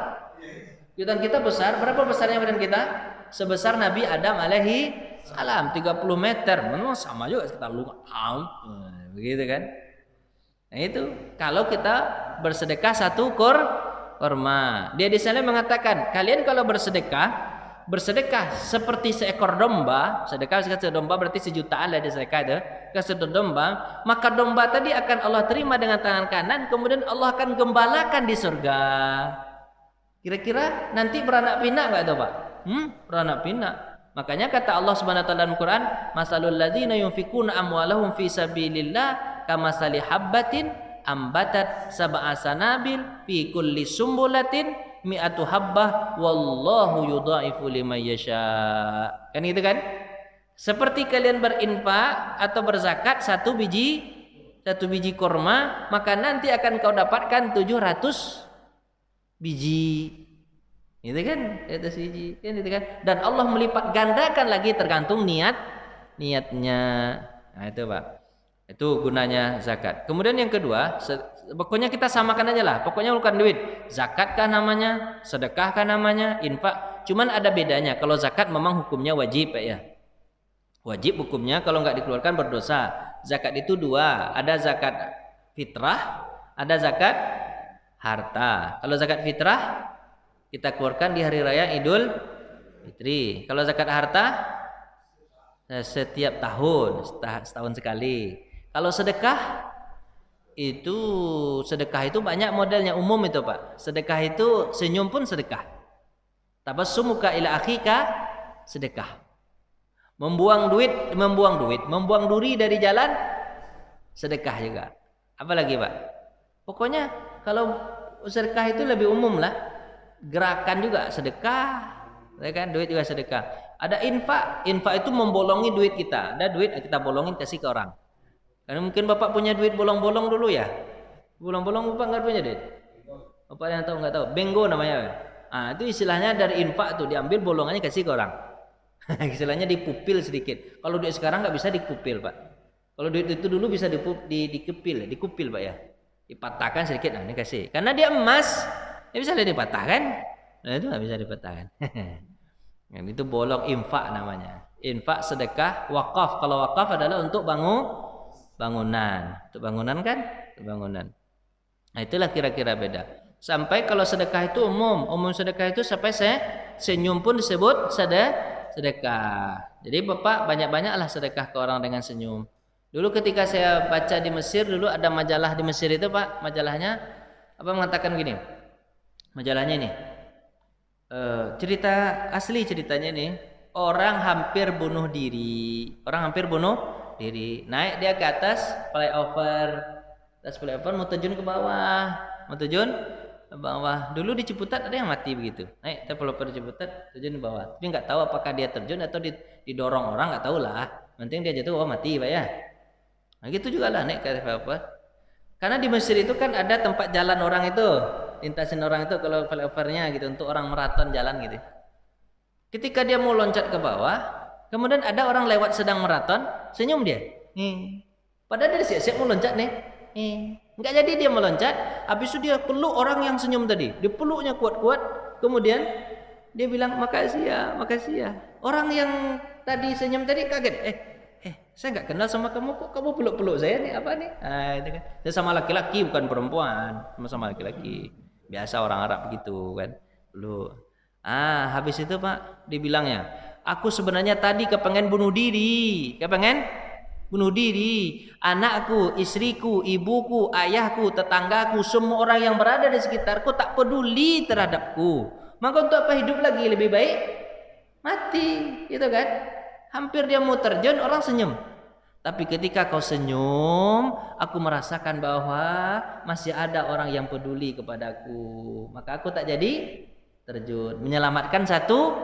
Badan kita besar. Berapa besarnya badan kita? Sebesar Nabi Adam alaihi salam, 30 meter. Memang sama juga kita lunak. Begitu kan? Nah itu kalau kita bersedekah satu kurma. Dia di sana mengatakan, kalian kalau bersedekah seperti seekor domba. Sedekah seekor domba berarti sejutaan lah sedekah itu. Ke seekor domba, maka domba tadi akan Allah terima dengan tangan kanan, kemudian Allah akan gembalakan di surga. Kira-kira nanti beranak pinak enggak itu, Pak? Beranak pinak. Makanya kata Allah Subhanahu wa taala dalam Quran, masalul ladzina yunfikuna amwalahum fi sabilillah kamasali habbatin ambatat sab'a sanabil fi kulli sumbulatin mi'atu habbah wallahu yudha'ifu liman yasha. Kan gitu kan? Seperti kalian berinfak atau berzakat satu biji kurma, maka nanti akan kau dapatkan 700 biji. Itu kan? 700 biji. Kan itu kan? Dan Allah melipat gandakan lagi tergantung niatnya. Nah, itu, Pak. Itu gunanya zakat. Kemudian yang kedua, pokoknya kita samakan aja lah. Pokoknya bukan duit. Zakat kan namanya, sedekah kan namanya, infak. Cuman ada bedanya. Kalau zakat memang hukumnya wajib, Pak ya. Wajib hukumnya, kalau nggak dikeluarkan berdosa. Zakat itu dua. Ada zakat fitrah, ada zakat harta. Kalau zakat fitrah kita keluarkan di hari raya Idul Fitri. Kalau zakat harta setiap tahun, setahun sekali. Kalau sedekah itu banyak modelnya, umum itu, Pak. Sedekah itu senyum pun sedekah. Tabassumuka ila akhika sedekah. Membuang duri dari jalan sedekah juga. Apalagi, Pak? Pokoknya kalau sedekah itu lebih umum lah. Gerakan juga sedekah, kan? Duit juga sedekah. Ada infak itu membolongi duit kita. Ada duit kita bolongin kasih ke orang. Karena mungkin Bapak punya duit bolong-bolong dulu ya. Bolong-bolong Bapak nggak punya duit. Bapak yang tahu nggak tahu? Benggo namanya. Itu istilahnya dari infak tuh, diambil bolongannya kasih ke orang. Istilahnya dipupil sedikit. Kalau duit sekarang nggak bisa dipupil, Pak. Kalau duit itu dulu bisa dikupil, Pak ya. Dipatahkan sedikit, nah ini kasih. Karena dia emas, ya bisa dipatahkan. Nah itu nggak bisa dipatahkan. Nah, itu bolong infak namanya. Infak, sedekah, wakaf. Kalau wakaf adalah untuk bangunan. Untuk bangunan kan? Untuk bangunan. Nah itulah kira-kira beda. Sampai kalau sedekah itu umum sedekah itu sampai senyum pun disebut sedekah. Jadi Bapak banyak-banyaklah sedekah ke orang dengan senyum. Dulu ketika saya baca di Mesir, dulu ada majalah di Mesir itu, Pak, majalahnya apa mengatakan gini. Majalahnya ini. Ceritanya ini, orang hampir bunuh diri. Naik dia ke atas flyover mau terjun ke bawah. Dulu di Ciputat ada yang mati begitu. Naik flyover di Ciputat, terjun ke bawah. Tapi nggak tahu apakah dia terjun atau didorong orang, nggak tahu lah. Penting dia jatuh, mati, Pak ya. Nah gitu juga lah naik ke flyover. Karena di Mesir itu kan ada tempat jalan orang itu, lintasin orang itu kalau flyovernya gitu untuk orang maraton jalan gitu. Ketika dia mau loncat ke bawah, kemudian ada orang lewat sedang maraton, senyum dia. Padahal dia siap-siap mau loncat nih. Enggak jadi dia meloncat, habis itu dia peluk orang yang senyum tadi. Dia peluknya kuat-kuat, kemudian dia bilang makasih ya. Orang yang tadi senyum tadi kaget. Saya nggak kenal sama kamu, kok kamu peluk-peluk saya nih, apa nih? Itu kan. Saya sama laki-laki bukan perempuan, sama laki-laki. Biasa orang Arab begitu kan. Peluk. Habis itu Pak dibilangnya, aku sebenarnya tadi kepengen bunuh diri. Anakku, istriku, ibuku, ayahku, tetanggaku, semua orang yang berada di sekitarku tak peduli terhadapku. Maka untuk apa hidup lagi? Lebih baik mati, gitu kan? Hampir dia mau terjun, orang senyum. Tapi ketika kau senyum, aku merasakan bahwa masih ada orang yang peduli kepadaku. Maka aku tak jadi terjun. Menyelamatkan satu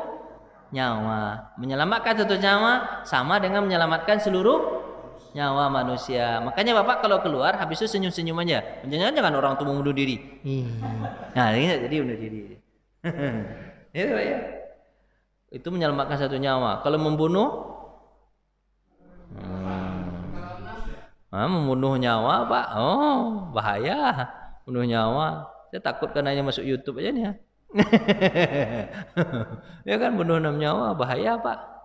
nyawa. Menyelamatkan satu nyawa sama dengan menyelamatkan seluruh nyawa manusia. Makanya Bapak kalau keluar habis itu senyum-senyum aja. Jangan orang tuh mau bunuh diri. Nah, ini jadi bunuh diri. Itu ya. Itu menyelamatkan satu nyawa. Kalau membunuh membunuh nyawa, Pak. Oh, bahaya. Bunuh nyawa. Saya takut karena masuk YouTube aja nih ya. Ya kan bunuh 6 nyawa bahaya, Pak.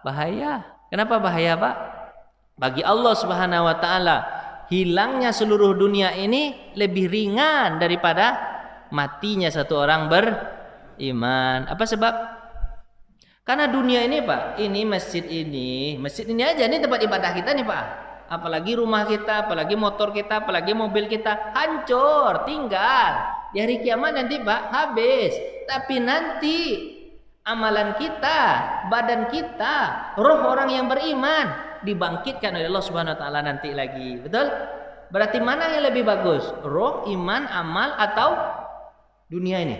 Bahaya. Kenapa bahaya, Pak? Bagi Allah Subhanahu wa taala, hilangnya seluruh dunia ini lebih ringan daripada matinya satu orang beriman. Apa sebab? Karena dunia ini, Pak, ini masjid ini aja nih tempat ibadah kita nih, Pak. Apalagi rumah kita, apalagi motor kita, apalagi mobil kita hancur, tinggal. Di hari kiamat nanti, Pak, habis. Tapi nanti amalan kita, badan kita, roh orang yang beriman dibangkitkan oleh Allah Subhanahu wa taala nanti lagi. Betul? Berarti mana yang lebih bagus? Roh, iman, amal atau dunia ini?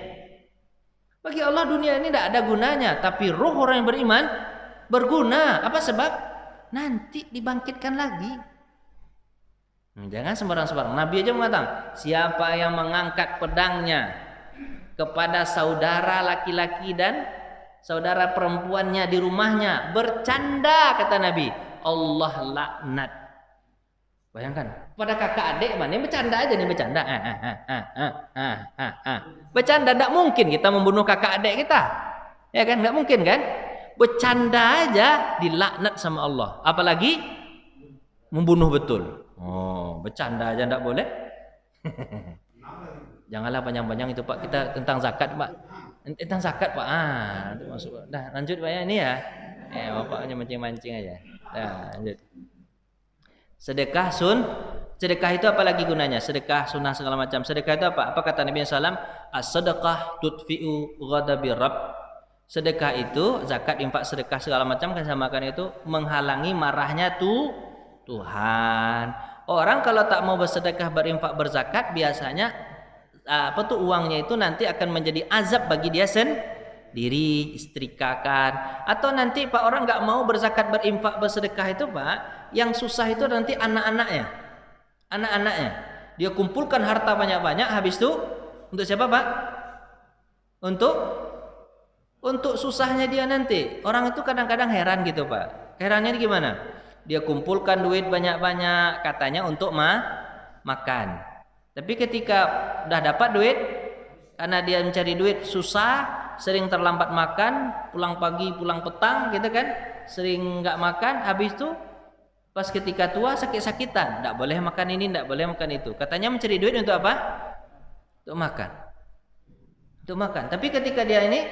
Bagi Allah dunia ini tidak ada gunanya, tapi roh orang yang beriman berguna. Apa sebab? Nanti dibangkitkan lagi. Jangan sembarang-sembarang. Nabi aja mengatakan, siapa yang mengangkat pedangnya kepada saudara laki-laki dan saudara perempuannya di rumahnya bercanda, kata Nabi, Allah laknat. Bayangkan, pada kakak adik mana bercanda aja nih, bercanda. Bercanda, tidak mungkin kita membunuh kakak adik kita. Ya kan, tidak mungkin kan? Bercanda aja dilaknat sama Allah. Apalagi membunuh betul. Oh, bercanda aja tidak boleh. Janganlah panjang-panjang itu, Pak. Kita tentang zakat, Pak. Tentang zakat, Pak. Itu masuk. Dah, lanjut Pak ya ini ya. Bapaknya mancing-mancing aja. Dah, lanjut. Sedekah itu apalagi gunanya? Sedekah sunnah segala macam. Sedekah itu apa? Apa kata Nabi SAW? As-sedekah tudfi'u ghadabi Rabb. Sedekah itu, zakat, infak, sedekah segala macam kesamakan itu menghalangi marahnya Tuhan. Orang kalau tak mau bersedekah, berinfak, berzakat biasanya uangnya itu nanti akan menjadi azab bagi dia sendiri, istrikakan. Atau nanti Pak orang nggak mau berzakat, berinfak, bersedekah itu, Pak, yang susah itu nanti anak-anaknya. Dia kumpulkan harta banyak-banyak, habis itu untuk siapa, Pak? Untuk susahnya dia nanti. Orang itu kadang-kadang heran gitu, Pak. Herannya gimana? Dia kumpulkan duit banyak-banyak, katanya untuk makan. Tapi ketika udah dapat duit, karena dia mencari duit susah, sering terlambat makan, pulang pagi, pulang petang gitu kan, sering nggak makan, habis itu pas ketika tua sakit-sakitan, tidak boleh makan ini, tidak boleh makan itu. Katanya mencari duit untuk apa? Untuk makan. Tapi ketika dia ini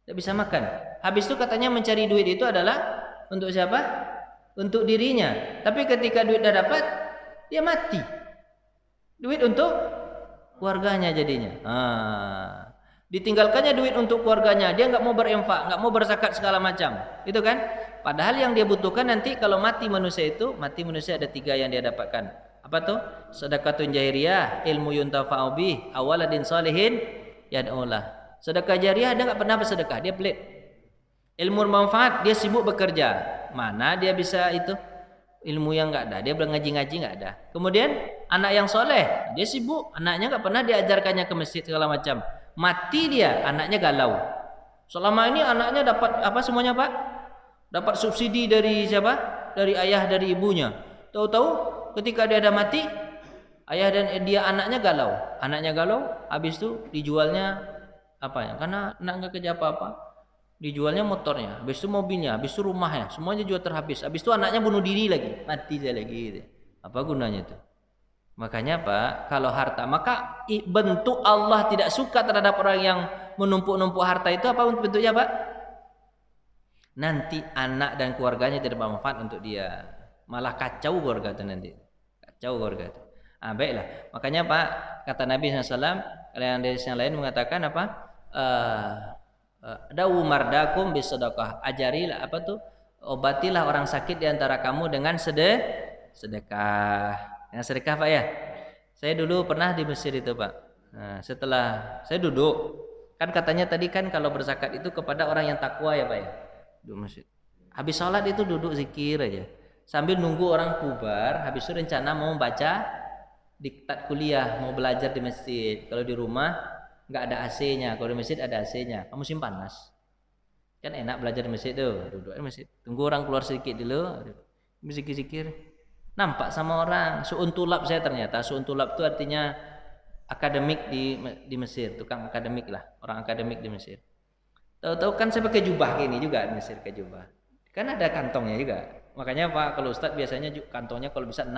tidak bisa makan, habis itu katanya mencari duit itu adalah untuk siapa? Untuk dirinya. Tapi ketika duit dah dapat, dia mati. Duit untuk keluarganya jadinya. Ditinggalkannya duit untuk keluarganya, dia nggak mau berinfak, nggak mau berzakat segala macam, itu kan? Padahal yang dia butuhkan nanti kalau mati manusia ada 3 yang dia dapatkan. Apa tuh? Sedekatun jairiyah, ilmu yuntafa'u bih, awaladin salihin yad'ulah. Sedekah jariah dia nggak pernah bersedekah, dia pelit. Ilmu bermanfaat, dia sibuk bekerja. Mana dia bisa itu? Ilmu yang nggak ada, dia ngaji-ngaji nggak ada. Kemudian anak yang soleh, dia sibuk, anaknya nggak pernah diajarkannya ke masjid segala macam. Mati dia, anaknya galau. Selama ini anaknya dapat apa semuanya, Pak? Dapat subsidi dari siapa? Dari ayah, dari ibunya. Tahu-tahu ketika dia ada mati, ayah dan anaknya galau. Habis itu dijualnya apa ya? Karena anak nggak kerja apa-apa. Dijualnya motornya, habis itu mobilnya, habis itu rumahnya, semuanya jual terhabis. Habis itu anaknya bunuh diri lagi, mati dia lagi gitu. Apa gunanya itu? Makanya Pak, kalau harta, maka bentuk Allah tidak suka terhadap orang yang menumpuk-numpuk harta itu apa bentuknya, Pak? Nanti anak dan keluarganya tidak bermanfaat untuk dia. Malah kacau keluarga itu nanti. Baiklah. Makanya Pak, kata Nabi SAW, yang lain mengatakan apa? dawu mardakum bisedekah. Ajarilah apa tuh? Obatilah orang sakit di antara kamu dengan sedekah. Dengan sedekah Pak ya. Saya dulu pernah di Mesir itu Pak. Nah, setelah saya duduk, kan katanya tadi kan kalau berzakat itu kepada orang yang takwa ya Pak ya. Di masjid. Habis sholat itu duduk zikir aja. Sambil nunggu orang bubar, habis itu rencana mau baca diktat kuliah, mau belajar di masjid. Kalau di rumah nggak ada AC-nya, kalau di masjid ada AC-nya. Kamu musim panas. Kan enak belajar di masjid tuh, duduk di masjid. Tunggu orang keluar sedikit dulu, zikir-zikir. Nampak sama orang, suuntulab saya ternyata. Suuntulab itu artinya akademik di Mesir, tukang akademik lah, orang akademik di Mesir. Tahu-tahu kan saya pakai jubah gini juga di Mesir, pakai jubah. Kan ada kantongnya juga. Makanya Pak kalau Ustadz biasanya kantongnya kalau bisa 6.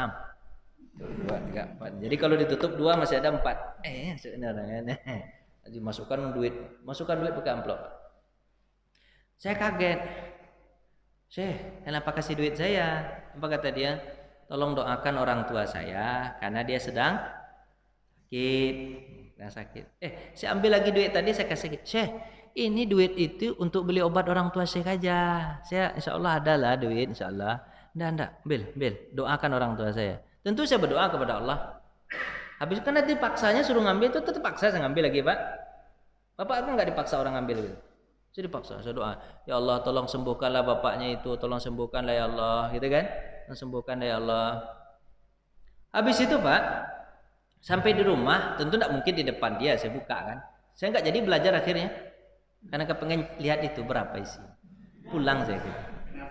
2, 3, 4. Jadi kalau ditutup 2 masih ada 4. Sebenarnya dimasukkan duit pakai amplop. Saya kaget. Syekh, kenapa kasih duit saya? Apa kata dia? Tolong doakan orang tua saya karena dia sedang sakit. Saya ambil lagi duit tadi saya kasih. Syekh, ini duit itu untuk beli obat orang tua Syekh aja. Saya insya Allah ada lah duit insya Allah. Nggak, ambil, doakan orang tua saya. Tentu saya berdoa kepada Allah. Habis kan nanti paksanya suruh ngambil itu tetap paksa saya ngambil lagi Pak. Bapak aku nggak dipaksa orang ngambil gitu. Saya dipaksa, saya doa, ya Allah tolong sembuhkanlah bapaknya itu, tolong sembuhkanlah ya Allah, gitu kan? Tolong sembuhkanlah ya Allah. Habis itu Pak, sampai di rumah, tentu tidak mungkin di depan dia saya buka kan. Saya nggak jadi belajar akhirnya, karena kepengen lihat itu berapa isi. Pulang saya gitu.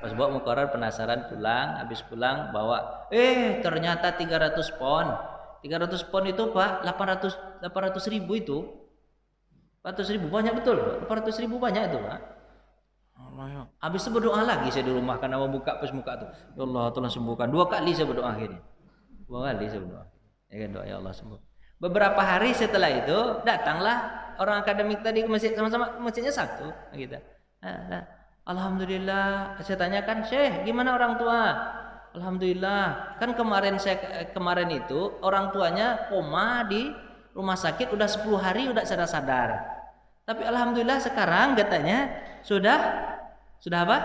Pas bawa muqarrar penasaran pulang, habis pulang bawa, ternyata 300 pon. 300 pon itu Pak, 800 ribu itu. 400 ribu banyak betul, 400 ribu banyak itu Pak. Habis itu berdoa lagi saya di rumah karena mau buka pas muka tuh. Ya Allah tolong sembuhkan. 2 kali saya berdoa akhirnya. 2 kali saya berdoa. Ya kan doa ya Allah sembuh. Beberapa hari setelah itu datanglah orang akademik tadi ke masjid sama-sama masjidnya satu gitu. Alhamdulillah saya tanyakan, Syekh gimana orang tua? Alhamdulillah. Kan kemarin itu orang tuanya koma di rumah sakit udah 10 hari udah sadar-sadar. Tapi alhamdulillah sekarang katanya sudah apa?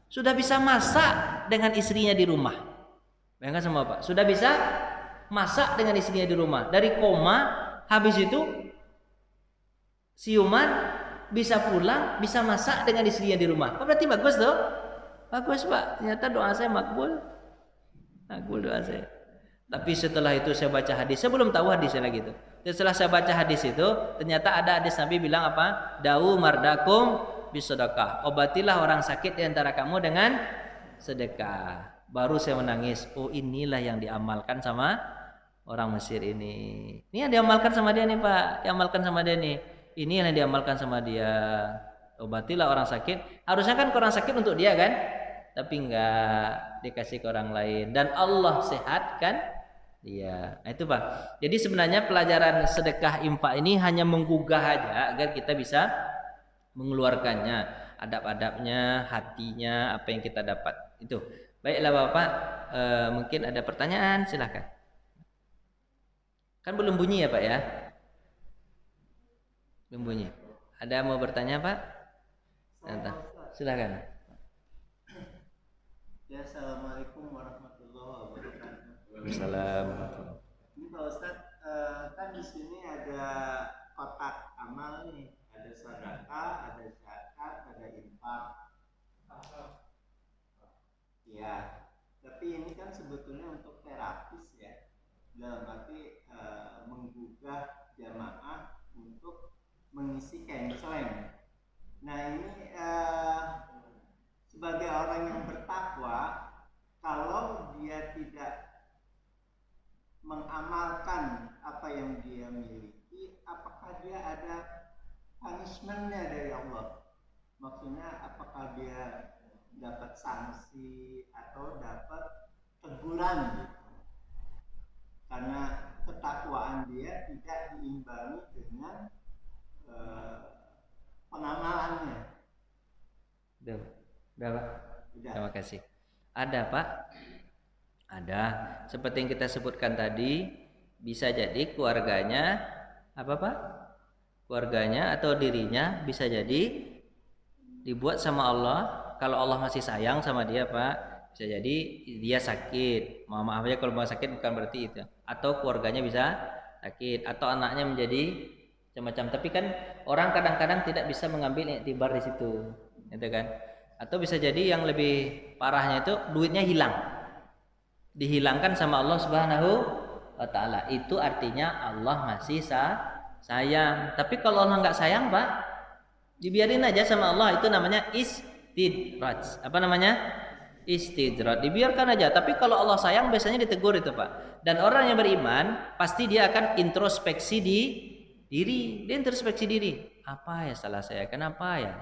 Sudah bisa masak dengan istrinya di rumah. Bayangkan sama Pak, sudah bisa masak dengan istrinya di rumah. Dari koma habis itu siuman bisa pulang, bisa masak dengan istrinya di rumah. Oh, berarti bagus tuh. Bagus Pak, ternyata doa saya makbul. Makbul doa saya. Tapi setelah itu saya baca hadis, saya belum tahu hadisnya lagi itu. Setelah saya baca hadis itu, ternyata ada hadis Nabi bilang apa? Dawu mardakum bisedekah. Obatilah orang sakit di antara kamu dengan sedekah. Baru saya menangis. Oh, inilah yang diamalkan sama orang Mesir ini. Ini yang diamalkan sama dia nih Pak. Diamalkan sama dia nih. Ini yang diamalkan sama dia. Obatilah orang sakit. Harusnya kan orang sakit untuk dia kan? Tapi enggak, dikasih ke orang lain. Dan Allah sehatkan dia. Nah, itu Pak. Jadi sebenarnya pelajaran sedekah infak ini hanya menggugah aja agar kita bisa mengeluarkannya, adab-adabnya, hatinya, apa yang kita dapat. Itu. Baiklah Bapak, mungkin ada pertanyaan, silakan. Kan belum bunyi ya Pak ya? Belum bunyi. Ada mau bertanya Pak? Silakan. Ya, assalamualaikum warahmatullahi wabarakatuh. Waalaikumsalam. Ini Pak Ustadz, kan di sini ada kotak amal nih, ada sedekah, ada zakat, ada infak. Ya, tapi ini kan sebetulnya untuk terapis ya, dalam arti menggugah jamaah untuk mengisi counseling. Nah ini sebagai orang yang bertakwa, kalau dia tidak mengamalkan apa yang dia miliki, apakah dia ada punishment-nya dari Allah? Maksudnya apakah dia dapat sanksi atau dapat teguran gitu? Karena ketakwaan dia tidak diimbangi dengan pengamalannya. Udah Pak? Terima kasih. Ada Pak? Ada. Seperti yang kita sebutkan tadi, bisa jadi keluarganya apa Pak? keluarganya atau dirinya bisa jadi dibuat sama Allah. Kalau Allah masih sayang sama dia, Pak, bisa jadi dia sakit. Mohon maaf aja kalau mau sakit bukan berarti itu. Atau keluarganya bisa sakit atau anaknya menjadi macam-macam. Tapi kan orang kadang-kadang tidak bisa mengambil iktibar di situ, gitu kan? Atau bisa jadi yang lebih parahnya itu duitnya hilang. Dihilangkan sama Allah Subhanahu wa taala. Itu artinya Allah masih sayang. Tapi kalau Allah nggak sayang, Pak, dibiarin aja sama Allah, itu namanya istidraj. Apa namanya? Istidraj. Dibiarkan aja. Tapi kalau Allah sayang biasanya ditegur itu, Pak. Dan orang yang beriman pasti dia akan introspeksi di diri. Dia introspeksi diri. Apa ya salah saya? Kenapa ya?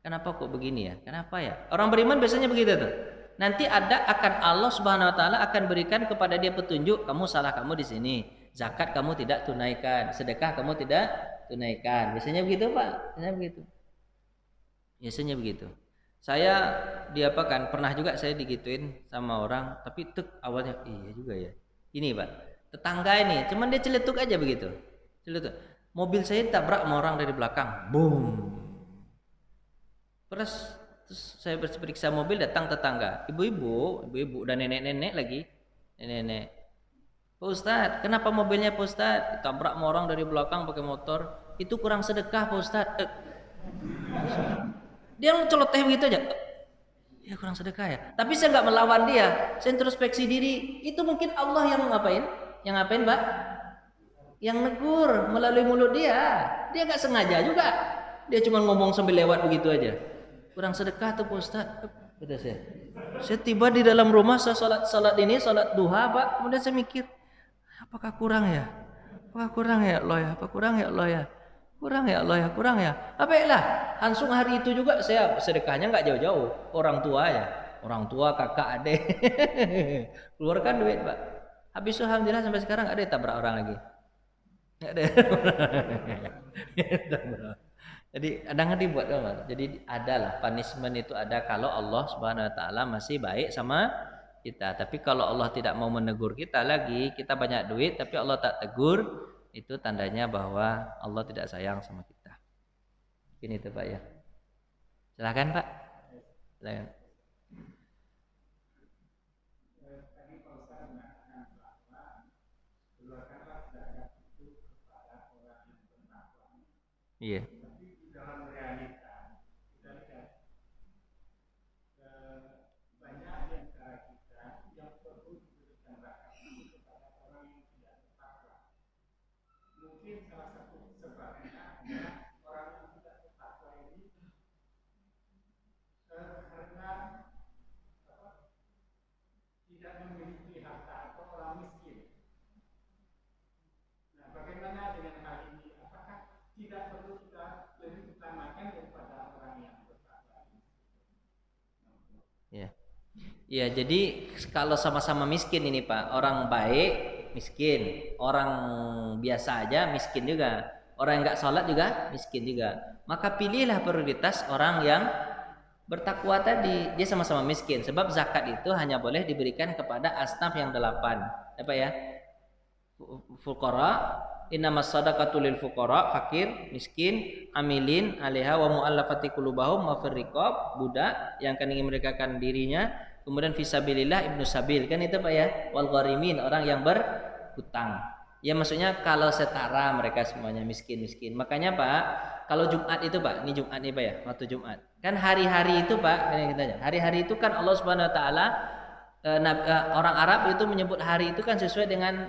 Kenapa kok begini ya? Kenapa ya? Orang beriman biasanya begitu tuh. Nanti akan Allah Subhanahu wa taala akan berikan kepada dia petunjuk, kamu salah kamu di sini. Zakat kamu tidak tunaikan, sedekah kamu tidak tunaikan. Biasanya begitu, Pak. Biasanya begitu. Biasanya begitu. Saya diapakan? Pernah juga saya digituin sama orang, tapi awalnya iya juga ya. Ini, Pak. Tetangga ini, cuman dia celetuk aja begitu. Celetuk. Mobil saya tabrak sama orang dari belakang. Boom. Terus saya periksa mobil, datang tetangga. Ibu-ibu dan nenek-nenek lagi. Nenek-nenek. Pak Ustadz, kenapa mobilnya Pak Ustadz? Ditabrak sama orang dari belakang pakai motor. Itu kurang sedekah Pak Ustadz. Dia celoteh begitu aja. Ya kurang sedekah ya. Tapi saya nggak melawan dia. Saya introspeksi diri. Itu mungkin Allah yang ngapain? Yang ngapain, Pak? Yang negur melalui mulut dia. Dia nggak sengaja juga. Dia cuma ngomong sambil lewat begitu aja. Kurang sedekah tuh Pak Ustadz. Kata saya. Saya tiba di dalam rumah, saya salat duha, Pak. Kemudian saya mikir, apakah kurang ya? Apakah kurang ya Allah ya? Apa kurang ya Allah ya? Kurang ya Allah ya, kurang ya. Baiklah, langsung hari itu juga saya sedekahnya nggak jauh-jauh. Orang tua, kakak, adik, keluarkan duit, Pak. Habis itu alhamdulillah sampai sekarang nggak ada yang tabrak orang lagi. Nggak ada. Jadi kadang dibuat, Pak. Jadi adalah punishment itu ada kalau Allah Subhanahu wa taala masih baik sama kita. Tapi kalau Allah tidak mau menegur kita lagi, kita banyak duit tapi Allah tak tegur, itu tandanya bahwa Allah tidak sayang sama kita. Ini itu, Pak ya. Silakan, Pak. Silakan. Iya. Ya, jadi kalau sama-sama miskin ini, Pak, orang baik miskin, orang biasa aja miskin juga, orang yang nggak sholat juga miskin juga. Maka pilihlah prioritas orang yang bertakwa tadi, dia sama-sama miskin. Sebab zakat itu hanya boleh diberikan kepada asnaf yang 8. Apa ya? Fuqara, innamas shadaqatu lil fuqara, fakir, miskin, amilin, alaiha wa mu'allafati qulubahum wa firriqab, budak yang akan ingin merekakan dirinya, kemudian fisabilillah, ibnu sabil, kan itu, Pak ya, wal gharimin, orang yang berhutang. Ya maksudnya kalau setara mereka semuanya miskin-miskin. Makanya, Pak, kalau Jumat itu, Pak, ini Jumat nih, Pak ya, waktu Jumat. Kan hari-hari itu, Pak, hari-hari itu kan Allah Subhanahu wa taala, orang Arab itu menyebut hari itu kan sesuai dengan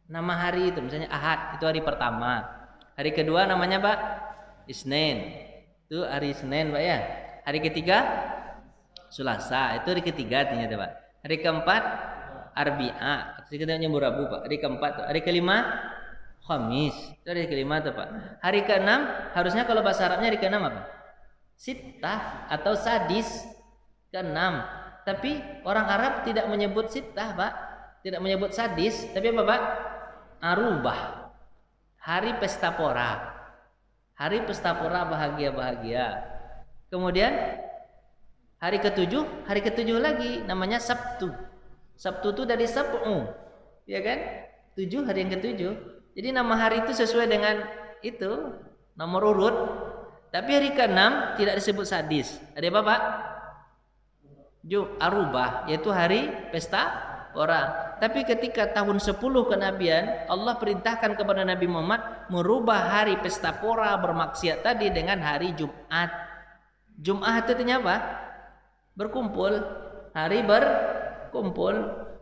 nama hari itu. Misalnya Ahad itu hari pertama. Hari kedua namanya, Pak, Isnin. Itu hari Senin, Pak ya. Hari ketiga Selasa, itu hari ketiga artinya, Pak. Hari keempat Arbi'a, itu kita nyebut Rabu, Pak. Hari keempat tuh. Hari kelima Khamis, itu hari kelima tuh, Pak. Hari keenam harusnya kalau bahasa Arabnya hari keenam apa? Sittah atau sadis, keenam. Tapi orang Arab tidak menyebut sittah, Pak. Tidak menyebut sadis, tapi apa, Pak? Arubah. Hari pesta pora. Hari pesta pora bahagia-bahagia. Kemudian hari ketujuh lagi namanya Sabtu. Sabtu itu dari sab'u, ya kan? 7 hari yang ketujuh. Jadi nama hari itu sesuai dengan itu. nomor urut. Tapi hari ke-6 tidak disebut sadis. Ada apa Pak? Arubah, yaitu hari pesta pora. Tapi ketika tahun 10 kenabian, Allah perintahkan kepada Nabi Muhammad merubah hari pesta pora bermaksiat tadi dengan hari Jumat. Jumat itu artinya apa? Berkumpul. Hari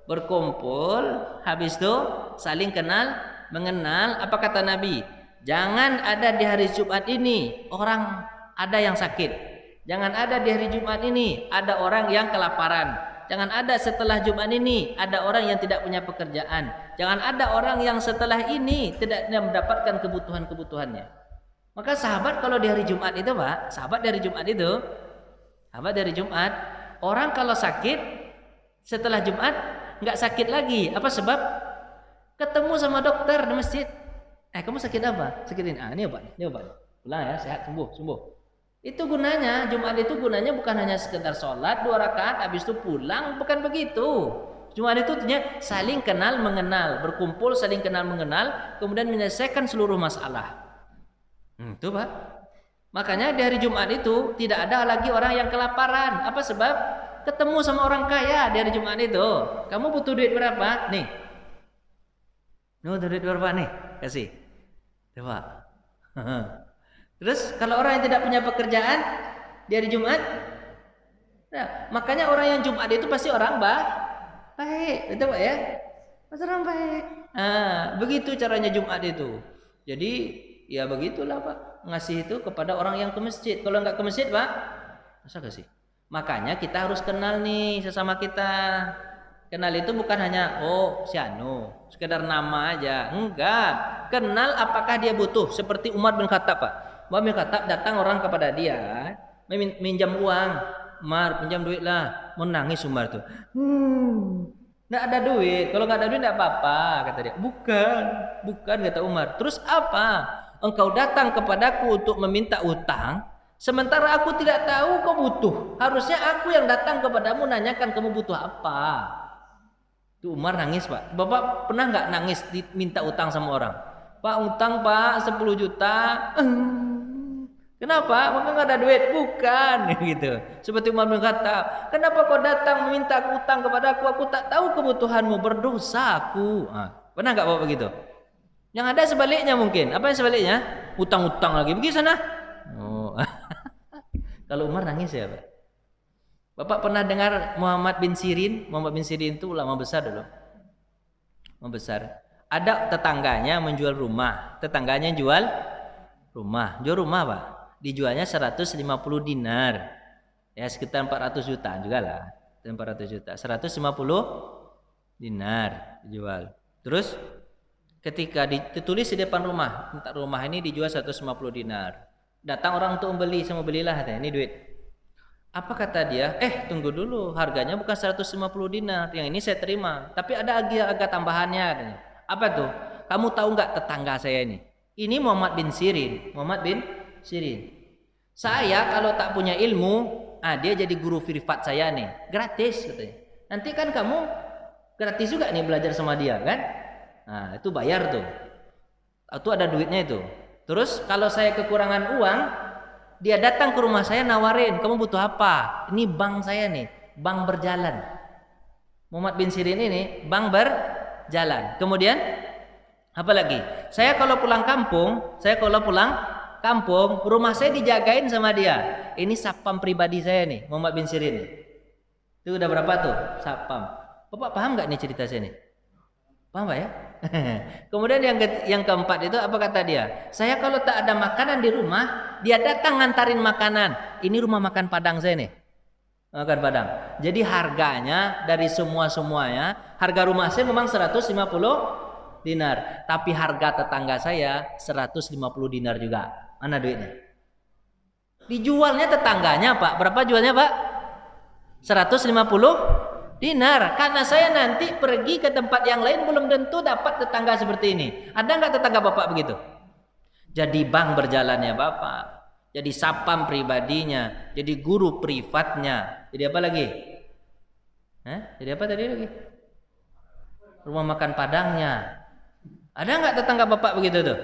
berkumpul. Habis itu saling kenal, mengenal. Apa kata Nabi? Jangan ada di hari Jumat ini orang ada yang sakit. Jangan ada di hari Jumat ini ada orang yang kelaparan. Jangan ada setelah Jumat ini ada orang yang tidak punya pekerjaan. Jangan ada orang yang setelah ini tidak mendapatkan kebutuhan-kebutuhannya. Maka sahabat kalau di hari Jumat itu Pak, sahabat dari Jumat, orang kalau sakit setelah Jumat nggak sakit lagi. Apa sebab? Ketemu sama dokter di masjid. Kamu sakit apa? Sakit ini. Ini obat. Pulang ya, sehat, sembuh. Itu gunanya, Jumat itu gunanya bukan hanya sekedar sholat 2 rakaat habis itu pulang, bukan begitu. Jumat itu artinya saling kenal mengenal, berkumpul saling kenal mengenal, kemudian menyelesaikan seluruh masalah. Itu Pak. Makanya di hari Jumat itu tidak ada lagi orang yang kelaparan. Apa sebab? Ketemu sama orang kaya di hari Jumat itu. Kamu butuh duit berapa? Nih. Butuh duit berapa nih? Kasih. Coba. Terus kalau orang yang tidak punya pekerjaan di hari Jumat, nah, makanya orang yang Jumat itu pasti orang baik, betul Pak ya? Pasti orang baik. Begitu caranya Jumat itu. Jadi ya begitulah Pak, ngasih itu kepada orang yang ke masjid. Kalau nggak ke masjid Pak, masa kasih? Makanya kita harus kenal nih sesama kita. Kenal itu bukan hanya si anu, sekedar nama aja. Enggak. Kenal apakah dia butuh. Seperti Umar bin Khattab Pak. Umar bin Khattab datang orang kepada dia minjam uang. Umar pinjam duit lah. Menangis Umar tuh. Nggak ada duit. Kalau nggak ada duit nggak apa-apa kata dia. Bukan kata Umar. Terus apa? Engkau datang kepadaku untuk meminta utang, sementara aku tidak tahu kau butuh. Harusnya aku yang datang kepadamu nanyakan kamu butuh apa. Itu Umar nangis Pak. Bapak pernah nggak nangis diminta utang sama orang? Pak utang Pak 10 juta. Kenapa? Maka nggak ada duit? Bukan gitu. Seperti Umar bin Khattab. Kenapa kau datang meminta utang kepadaku? Aku tak tahu kebutuhanmu, berdosa aku. Pernah nggak Bapak begitu? Yang ada sebaliknya mungkin. Apa yang sebaliknya? Utang-utang lagi. Pergi sana. Kalau Umar nangis ya Pak. Bapak pernah dengar Muhammad bin Sirin? Muhammad bin Sirin itu ulama besar dulu. Ulama besar. Ada tetangganya menjual rumah. Tetangganya jual rumah. Jual rumah Pak. Dijualnya 150 dinar. Ya sekitar 400 juta juga lah. 400 juta. 150 dinar dijual. Terus ketika ditulis di depan rumah, rumah ini dijual 150 dinar. Datang orang untuk membeli, saya mau belilah katanya, ini duit. Apa kata dia? Tunggu dulu, harganya bukan 150 dinar, yang ini saya terima, tapi ada agak tambahannya katanya. Apa tuh? Kamu tahu nggak tetangga saya ini? Ini Muhammad bin Sirin. Saya kalau tak punya ilmu, dia jadi guru privat saya nih, gratis katanya. Nanti kan kamu gratis juga nih belajar sama dia kan? Nah, itu bayar tuh. Itu ada duitnya itu. Terus kalau saya kekurangan uang, dia datang ke rumah saya nawarin, kamu butuh apa? Ini bank saya nih, bank berjalan. Muhammad bin Sirin ini bank berjalan. Kemudian apa lagi? Saya kalau pulang kampung, rumah saya dijagain sama dia. Ini satpam pribadi saya nih, Muhammad bin Sirin. Itu udah berapa tuh? Satpam. Bapak paham nggak nih cerita saya nih? Paham Pak ya? Kemudian yang keempat itu apa kata dia? Saya kalau tak ada makanan di rumah, dia datang ngantarin makanan. Ini rumah makan Padang saya nih. Makan Padang. Jadi harganya dari semuanya, harga rumah saya memang 150 dinar, tapi harga tetangga saya 150 dinar juga. Mana duitnya? Dijualnya tetangganya Pak. Berapa jualnya Pak? 150 dinar. Karena saya nanti pergi ke tempat yang lain belum tentu dapat tetangga seperti ini. Ada nggak tetangga Bapak begitu? Jadi bank berjalannya Bapak, jadi sapam pribadinya, jadi guru privatnya, jadi apa lagi? Jadi apa tadi lagi? Rumah makan Padangnya. Ada nggak tetangga Bapak begitu tuh?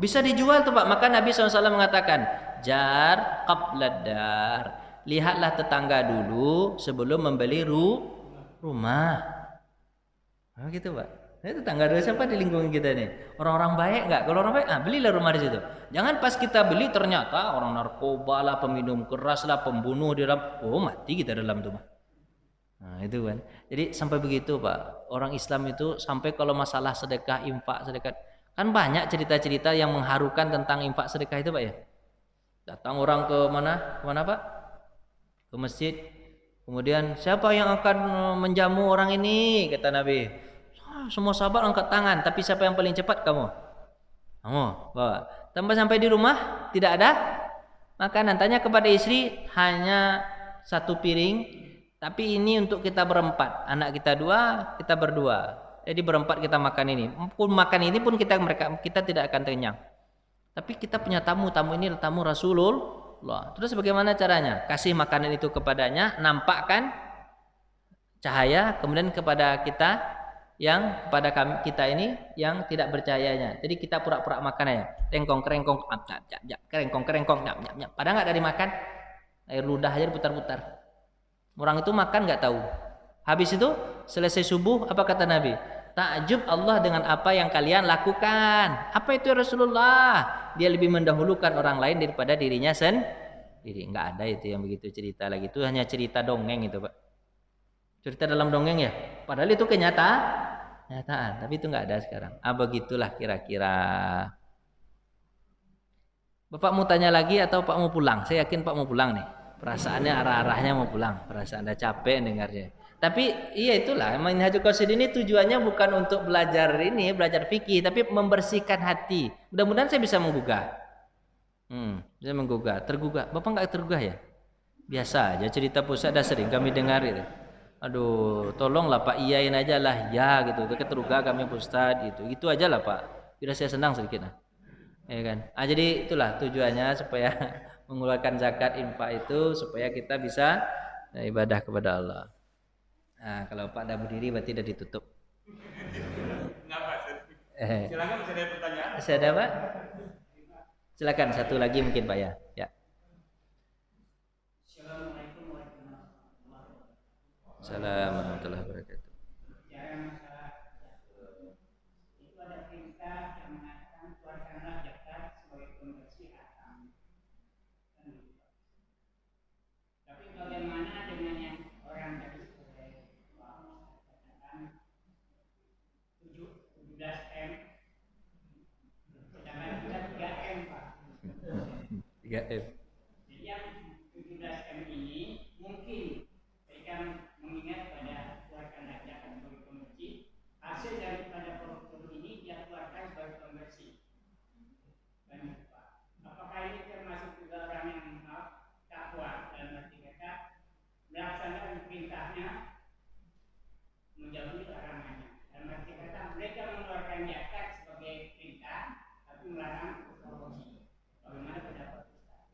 Bisa dijual tuh Pak. Maka Nabi SAW mengatakan, jar qabla dar. Lihatlah tetangga dulu sebelum membeli rumah. Nah, gitu Pak. Itu tetangga dulu siapa di lingkungan kita nih? Orang-orang baik nggak? Kalau orang baik, belilah rumah di situ. Jangan pas kita beli ternyata orang narkoba lah, peminum keras lah, pembunuh di dalam. Oh mati kita dalam tuh. Nah itu kan. Jadi sampai begitu Pak. Orang Islam itu sampai kalau masalah sedekah, infak, sedekah. Kan banyak cerita-cerita yang mengharukan tentang infak sedekah itu Pak ya. Datang orang ke mana? Kemana Pak? Ke masjid. Kemudian siapa yang akan menjamu orang ini? Kata Nabi. Semua sahabat angkat tangan, tapi siapa yang paling cepat? Kamu bawa. Sampai di rumah tidak ada makanan. Tanya kepada istri, hanya 1 piring, tapi ini untuk kita berempat. Anak kita 2, kita berdua. Jadi berempat kita makan ini. Makan ini pun kita tidak akan kenyang. Tapi kita punya tamu ini tamu Rasulullah. Terus bagaimana caranya? Kasih makanan itu kepadanya, nampakkan cahaya, kemudian kepada kita yang kepada kita ini yang tidak percayanya. Jadi kita pura-pura makan aja. Kerengkong, nyap. Padahal nggak dari makan. Air ludah aja diputar-putar. Orang itu makan nggak tahu. Habis itu selesai subuh, apa kata Nabi? Takjub Allah dengan apa yang kalian lakukan. Apa itu Rasulullah? Dia lebih mendahulukan orang lain daripada dirinya sendiri. Nggak ada itu yang begitu cerita lagi. Itu hanya cerita dongeng itu Pak. Cerita dalam dongeng ya. Padahal itu kenyataan. Tapi itu nggak ada sekarang. Begitulah kira-kira. Bapak mau tanya lagi atau Pak mau pulang? Saya yakin Pak mau pulang nih. Perasaannya arah-arahnya mau pulang. Perasaan Anda capek dengarnya. Tapi iya itulah. Manhajul Qasid ini tujuannya bukan untuk belajar fikih, tapi membersihkan hati. Mudah-mudahan saya bisa menggugah. Bisa menggugah. Tergugah. Bapak nggak tergugah ya? Biasa aja cerita pusat dah sering kami dengar itu. Aduh, tolonglah Pak iyain aja lah ya gitu. Keterugah kami Ustaz gitu. Itu aja lah Pak. Biar saya senang sedikit lah. Ya kan? Jadi itulah tujuannya supaya mengeluarkan zakat infak itu supaya kita bisa ibadah kepada Allah. Nah, kalau Pak dah berdiri berarti dah ditutup. Enggak Pak. Silakan masih ada pertanyaan. Masih ada Pak? Silakan satu lagi mungkin Pak ya. Ya. Assalamualaikum warahmatullahi wabarakatuh. Bicara masalah itu ada perintah yang mengatakan keluarkanlah zakat sebagai pembersih harta. Tapi bagaimana dengan yang orang tadi sebagai katakan 17M, sedangkan kita 3M Pak. 3M. Jadi yang 17M ini mungkin mereka mengingat pada keluarkan zakat sebagai pembersih, hasil daripada produk ini dia keluarkan sebagai pembersih. Dan apakah ini termasuk juga orang yang takwa dalam arti kata melaksanakan perintahnya menjauhi larangannya. Dalam arti kata mereka mengeluarkan zakat sebagai perintah tapi melarang korupsi. Bagaimana pendapat Ustaz?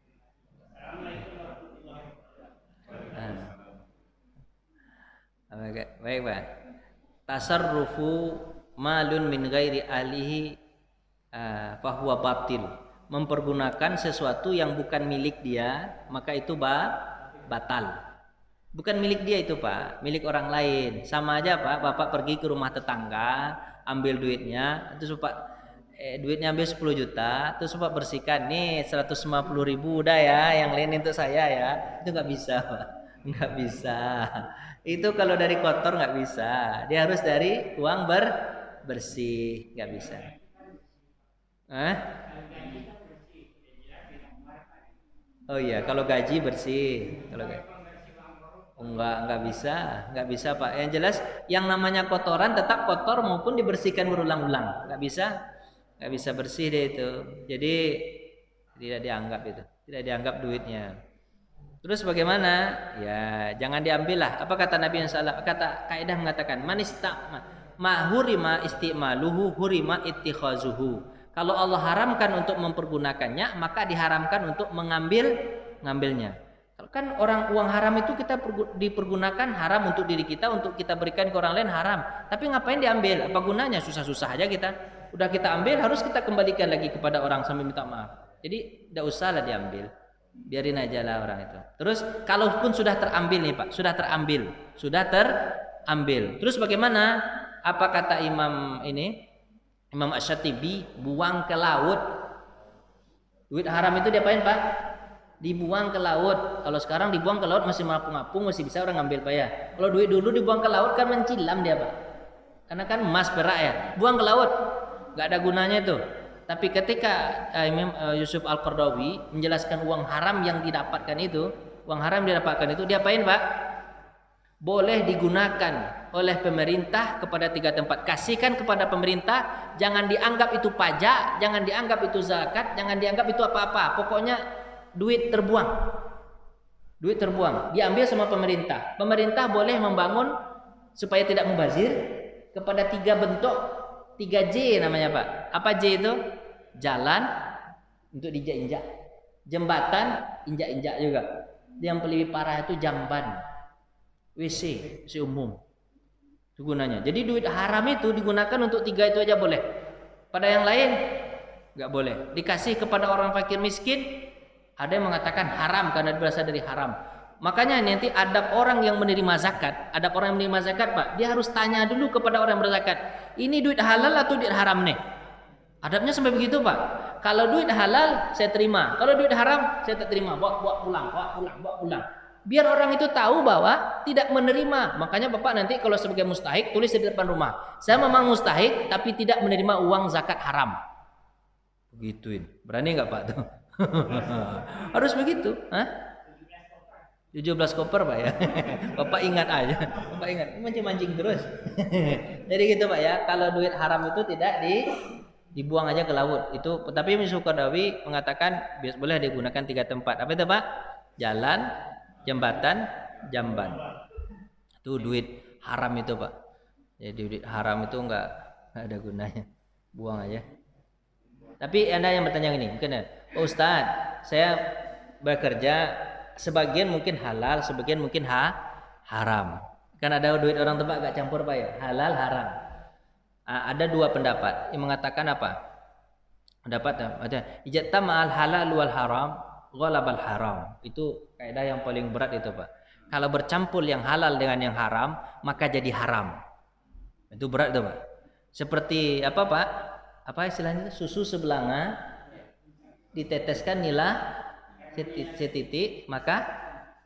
Assalamualaikum warahmatullahi wabarakatuh. Baik Pak. Tasarrufu malun min ghairi alihi fahuwa batil. Mempergunakan sesuatu yang bukan milik dia, maka itu batal. Bukan milik dia itu Pak, milik orang lain. Sama aja Pak, Bapak pergi ke rumah tetangga, ambil duitnya, terus Pak duitnya ambil 10 juta, terus Bapak bersihkan nih 150.000 udah ya, yang lain untuk saya ya. Itu nggak bisa Pak, nggak bisa. Itu kalau dari kotor nggak bisa, dia harus dari uang bersih, nggak bisa. Oh iya, kalau gaji bersih, kalau nggak bisa Pak. Yang jelas, yang namanya kotoran tetap kotor maupun dibersihkan berulang-ulang, nggak bisa bersih deh itu. Jadi tidak dianggap duitnya. Terus bagaimana? Ya jangan diambil lah. Apa kata Nabi SAW? Kata kaidah mengatakan hurima istimaluhu hurima ittikhazuhu. Kalau Allah haramkan untuk mempergunakannya, maka diharamkan untuk mengambilnya. Kalau kan uang haram itu kita dipergunakan haram untuk diri kita, untuk kita berikan ke orang lain haram. Tapi ngapain diambil? Apa gunanya? Susah-susah aja kita Udah kita ambil harus kita kembalikan lagi kepada orang sambil minta maaf. Jadi tidak usah lah diambil, biarin aja lah orang itu. Terus kalaupun sudah terambil nih Pak, sudah terambil. Terus bagaimana? Apa kata Imam Asy-Syatibi? Buang ke laut. Duit haram itu diapain Pak? Dibuang ke laut. Kalau sekarang dibuang ke laut masih mengapung-apung, masih bisa orang ngambil Pak ya. Kalau duit dulu dibuang ke laut kan mencilam dia Pak. Karena kan emas perak ya. Buang ke laut, nggak ada gunanya itu. Tapi ketika Imam Yusuf Al-Qaradawi menjelaskan uang haram yang didapatkan itu, diapain Pak? Boleh digunakan oleh pemerintah kepada 3 tempat. Kasihkan kepada pemerintah, jangan dianggap itu pajak, jangan dianggap itu zakat, jangan dianggap itu apa-apa. Pokoknya duit terbuang, diambil sama pemerintah. Pemerintah boleh membangun supaya tidak mubazir kepada 3 bentuk, 3J namanya Pak. Apa J itu? Jalan untuk diinjak-injak, jembatan injak-injak juga. Yang lebih parah itu jamban, WC umum. Itu gunanya. Jadi duit haram itu digunakan untuk 3 itu aja boleh. Pada yang lain nggak boleh. Dikasih kepada orang fakir miskin, ada yang mengatakan haram karena berasal dari haram. Makanya nanti adab orang yang menerima zakat, Pak, dia harus tanya dulu kepada orang yang berzakat, ini duit halal atau duit haram nih? Adabnya sampai begitu Pak. Kalau duit halal saya terima, kalau duit haram saya tak terima, bawa pulang. Biar orang itu tahu bahwa tidak menerima. Makanya Bapak nanti kalau sebagai mustahik tulis di depan rumah, saya memang mustahik tapi tidak menerima uang zakat haram. Begituin, berani nggak Pak tuh? Harus begitu, 17 koper Pak ya. Bapak ingat aja. Bapak ingat, mancing-mancing terus. Jadi gitu Pak ya. Kalau duit haram itu tidak dibuang aja ke laut. Itu tapi Yusuf Qaradawi mengatakan boleh digunakan 3 tempat. Apa itu Pak? Jalan, jembatan, jamban. Itu duit haram itu Pak. Jadi duit haram itu enggak ada gunanya. Buang aja. Tapi Anda yang bertanya ini, mungkin ya, oh, Ustaz, saya bekerja sebagian mungkin halal, sebagian mungkin haram. Kan ada duit orang tebak gak campur Pak ya, halal haram. Ada 2 pendapat yang mengatakan apa? Pendapat ada ijta ma'al halal wal haram ghalabal haram. Itu kaidah yang paling berat itu Pak. Kalau bercampur yang halal dengan yang haram, maka jadi haram. Itu berat itu Pak. Seperti apa Pak? Apa istilahnya? Susu sebelanga diteteskan nila setitik, maka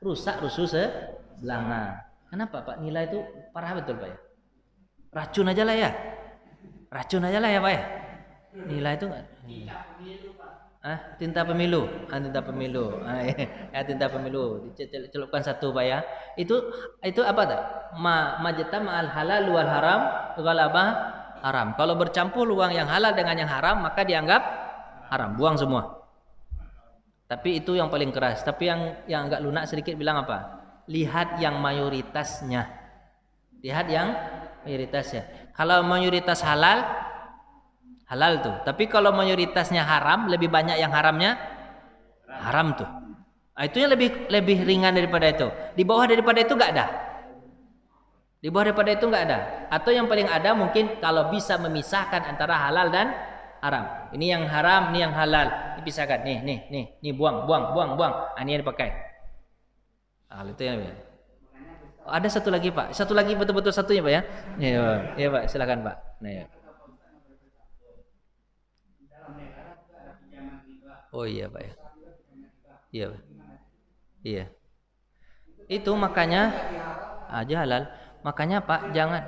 rusak susu sebelanga. Kenapa Pak? Nila itu parah betul Pak ya. Racun aja lah ya Pak ya. Nila itu tinta pemilu. Tinta pemilu. Dicelupkan 1 Pak ya. Itu apa tak? Majta ma'al halal wal haram ghalaba haram. Kalau bercampur uang yang halal dengan yang haram maka dianggap haram. Buang semua. Tapi itu yang paling keras. Tapi yang agak lunak sedikit bilang apa? Lihat yang mayoritasnya. Kalau mayoritas halal tuh. Tapi kalau mayoritasnya haram, lebih banyak yang haramnya haram tuh. Itu yang lebih ringan daripada itu. Di bawah daripada itu nggak ada. Atau yang paling ada mungkin kalau bisa memisahkan antara halal dan haram. Ini yang haram, ini yang halal. Dipisahkan. Nih buang. Ini yang dipakai. Itu yang ada satu lagi Pak. Satu lagi betul-betul satunya Pak ya. Iya Pak, silakan Pak. Nah ya. Oh iya Pak ya. Iya Pak. Iya. Itu makanya aja halal. Makanya Pak jangan.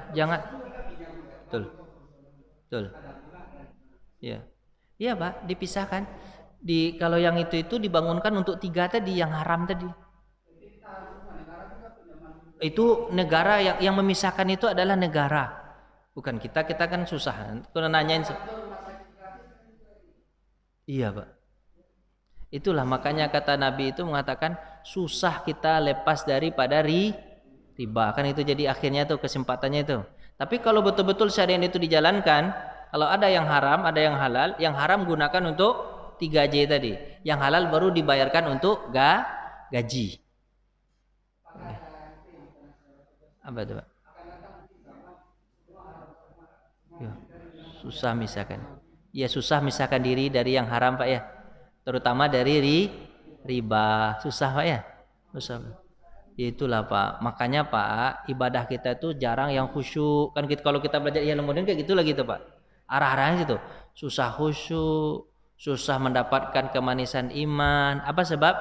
Betul. Iya. Iya Pak, dipisahkan. Kalau yang itu dibangunkan untuk 3 tadi yang haram tadi. Itu negara yang memisahkan itu adalah negara. Bukan kita kan susah. Kalau nanyain iya Pak. Itulah makanya kata Nabi itu mengatakan susah kita lepas daripada riba. Kan itu jadi akhirnya tuh kesempatannya itu. Tapi kalau betul-betul syariat itu dijalankan, kalau ada yang haram, ada yang halal, yang haram gunakan untuk 3J tadi. Yang halal baru dibayarkan untuk gaji. Apa itu Pak? Ya. Susah misahkan. Ya susah misahkan diri dari yang haram Pak ya. Terutama dari riba. Susah Pak ya. Susah. Itulah Pak. Makanya Pak, ibadah kita itu jarang yang khusyuk. Kan kita, kalau kita belajar Ihya Ulumuddin kayak gitulah gitu Pak. Arah-arahnya gitu. Susah khusyuk, susah mendapatkan kemanisan iman. Apa sebab?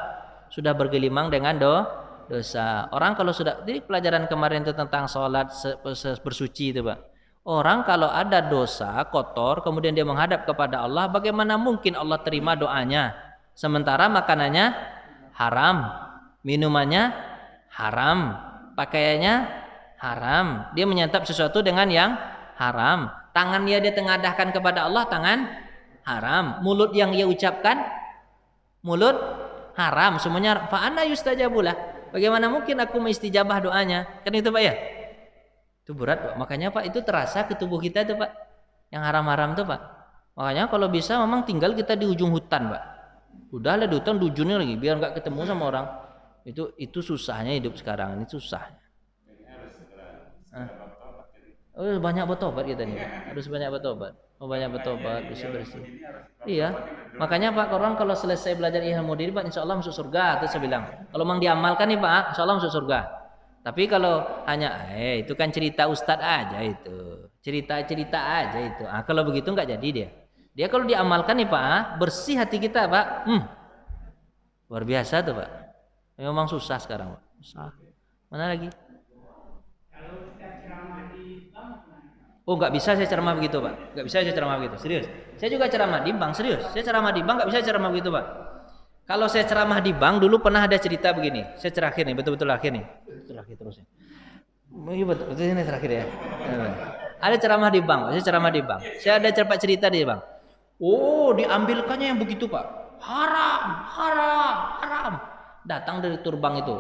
Sudah bergelimang dengan dosa. Orang kalau sudah, jadi pelajaran kemarin itu tentang sholat bersuci itu Pak. Orang kalau ada dosa kotor kemudian dia menghadap kepada Allah, bagaimana mungkin Allah terima doanya? Sementara makanannya haram, minumannya haram, pakaiannya haram, dia menyantap sesuatu dengan yang haram, tangannya dia tengadahkan kepada Allah, tangan haram, mulut yang ia ucapkan mulut haram, semuanya fa anna yustajabulah. Bagaimana mungkin aku mengistijabah doanya? Kan itu Pak ya? Itu berat Pak. Makanya Pak itu terasa ke tubuh kita itu Pak. Yang haram-haram itu Pak. Makanya kalau bisa memang tinggal kita di ujung hutan Pak. Udah lah di hutan dujunnya lagi biar nggak ketemu sama orang. Itu susahnya hidup sekarang ini susah. Oh, banyak bertobat kita nih Pak. Harus banyak bertobat. Oh, banyak bertobat, bersih-bersih. Iya. Makanya Pak, orang kalau selesai belajar Ihya Ulumuddin Pak, insya Allah masuk surga. Terus saya bilang, kalau memang diamalkan nih Pak, insya Allah masuk surga. Tapi kalau hanya itu kan cerita ustadz aja itu. Cerita-cerita aja itu. Kalau begitu nggak jadi dia. Dia kalau diamalkan nih Pak, bersih hati kita Pak. Luar biasa tuh Pak. Memang susah sekarang Pak. Susah. Mana lagi? Kalau kita ceramah di bank, Oh nggak bisa saya ceramah begitu Pak. Nggak bisa saya ceramah begitu. Serius. Saya juga ceramah di bank. Serius. Saya ceramah di bank nggak bisa ceramah begitu Pak. Kalau saya ceramah di bank dulu pernah ada cerita begini. Saya terakhir nih, betul-betul akhir nih. Terakhir terusnya. Iya betul ini terakhir ya. Ada ceramah di bank. Saya ceramah di bank. Saya ada cerita di bank. Oh, diambilkannya yang begitu Pak. Haram. Datang dari bank itu.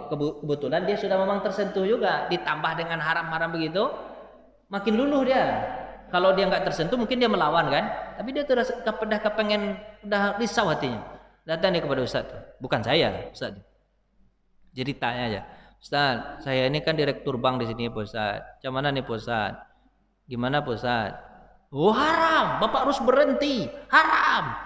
Kebetulan dia sudah memang tersentuh juga. Ditambah dengan haram-haram begitu, makin luluh dia. Kalau dia nggak tersentuh, mungkin dia melawan kan. Tapi dia terus kepengen, udah risau hatinya. Datang dia kepada Ustaz, bukan saya, Ustaz. Jadi tanya aja, Ustaz, saya ini kan direktur bank di sini, Pak Ustaz. Macam mana nih, Pak Ustaz? Gimana, Pak Ustaz? Oh, haram, Bapak harus berhenti, haram.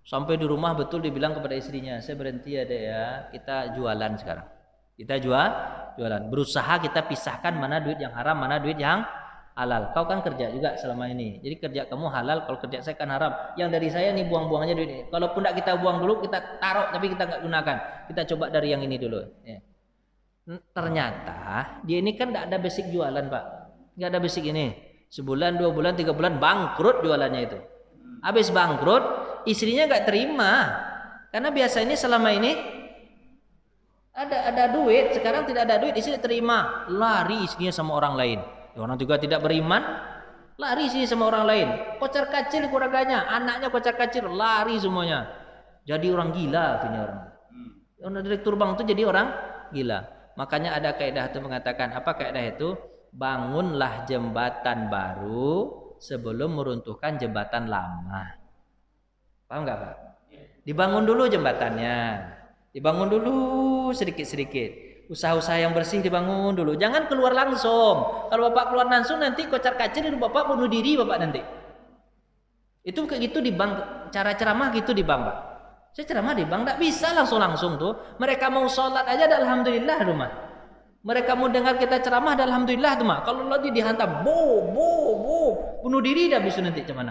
Sampai di rumah betul dibilang kepada istrinya, saya berhenti ya deh ya, kita jualan sekarang. Kita jualan. Berusaha kita pisahkan mana duit yang haram, mana duit yang halal. Kau kan kerja juga selama ini. Jadi kerja kamu halal, kalau kerja saya kan haram. Yang dari saya nih buang-buang aja duit ini. Kalaupun tidak kita buang dulu, kita taruh tapi kita nggak gunakan. Kita coba dari yang ini dulu. Ya. Ternyata dia ini kan tidak ada basic jualan Pak. Nggak ada basic ini. Sebulan, 2 bulan, 3 bulan bangkrut jualannya itu. Habis bangkrut, istrinya nggak terima. Karena biasa ini selama ini ada duit, sekarang tidak ada duit, istrinya terima. Lari istrinya sama orang lain. Orang juga tidak beriman, lari sih sama orang lain. Kocar kacir keluarganya, anaknya kocar kacir, lari semuanya. Jadi orang gila akhirnya orang. Orang direktur bank itu jadi orang gila. Makanya ada kaidah itu mengatakan, apa kaidah itu? Bangunlah jembatan baru sebelum meruntuhkan jembatan lama. Paham nggak Pak? Dibangun dulu jembatannya. Dibangun dulu sedikit-sedikit. Usaha-usaha yang bersih dibangun dulu. Jangan keluar langsung. Kalau Bapak keluar langsung nanti kocar kacir itu Bapak bunuh diri Bapak nanti. Itu kayak gitu di bank. Cara ceramah gitu di bank Pak. Saya ceramah di bank, tidak bisa langsung tuh. Mereka mau sholat aja ada alhamdulillah rumah. Mereka mau dengar kita ceramah ada alhamdulillah tuh Mak. Kalau lagi dihantam bunuh diri dah bisa nanti cuman.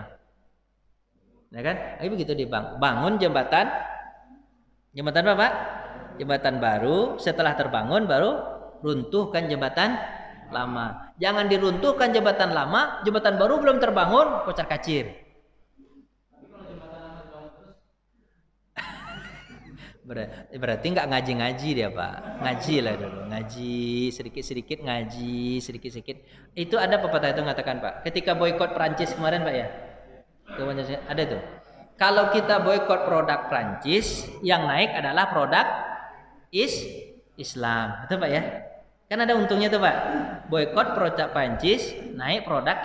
Ya kan? Kayak begitu di bank. Bangun jembatan apa Pak? Jembatan baru, setelah terbangun baru runtuhkan jembatan lama. Jangan diruntuhkan jembatan lama, jembatan baru belum terbangun, kocar kacir. Berarti nggak ngaji-ngaji dia Pak. Ngaji lah dulu, ngaji sedikit-sedikit ngaji sedikit-sedikit. Itu ada pepatah itu mengatakan Pak. Ketika boikot Prancis kemarin Pak ya, ada tuh. Kalau kita boikot produk Prancis, yang naik adalah produk Islam, betul Pak ya? Kan ada untungnya tuh Pak. Boikot produk Prancis, naik produk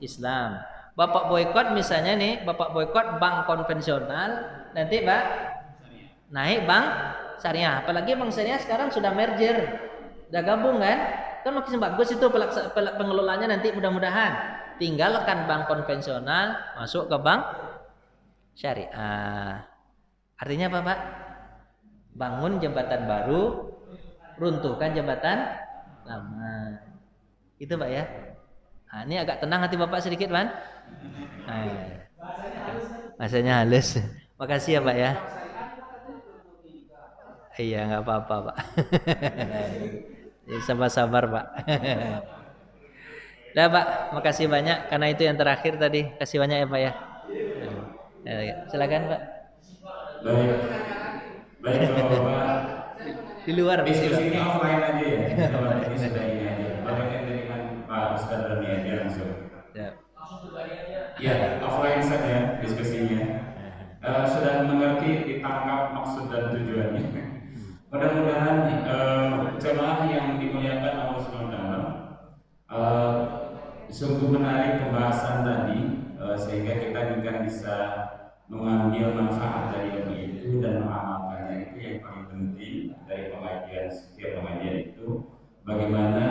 Islam. Bapak boikot misalnya nih, Bapak boikot bank konvensional, nanti Pak naik bank syariah. Apalagi bank syariah sekarang sudah merger, sudah gabung kan? Kan makin bagus itu pengelolanya nanti mudah-mudahan. tinggalkan bank konvensional, masuk ke bank syariah. Artinya apa, Pak? Bangun jembatan baru, runtuhkan jembatan lama. Itu, Pak ya. Nah, ini agak tenang hati Bapak sedikit, Pak. Bahasanya halus. Makasih ya, Pak ya. Iya, nggak apa-apa, Pak. Sabar-sabar, Pak. Nah, Pak, makasih banyak karena itu yang terakhir tadi. Kasih banyak ya, Pak ya. Silakan, Pak. Baik, baik Bapak. Di luar. Diskusi ini offline aja ya. Ini sudah ini aja. Bapak yang dengan Pak Ustadz Rani aja langsung. Ya. Ya, offline saja diskusinya. Sudah mengerti, ditangkap maksud dan tujuannya. Mudah-mudahan jemaah yang dimuliakan Allah SWT sungguh menarik pembahasan tadi, sehingga kita juga bisa mengambil manfaat dari ilmu itu dan mengamalkannya. Itu yang paling penting dari pengajian, setiap pengajian itu, bagaimana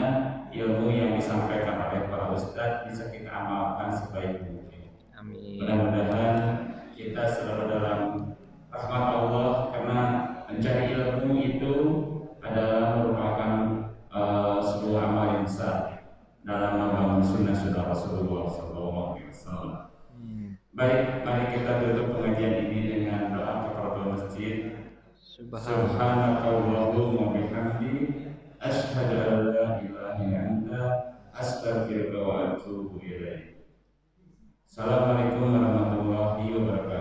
ilmu yang disampaikan oleh para ustadz bisa kita amalkan sebaik mungkin. Amin. Mudah-mudahan kita selalu dalam rahmat Allah, karena mencari ilmu itu adalah merupakan sebuah amal yang besar dalam membangun sunnah Rasulullah SAW. Baik, mari kita tutup pengajian ini dengan doa kafaratul masjid. Subhanakallahumma bihamdi, asyhadu an la ilaha illa anta, astaghfiruka wa atubu ilaik. Assalamualaikum warahmatullahi wabarakatuh.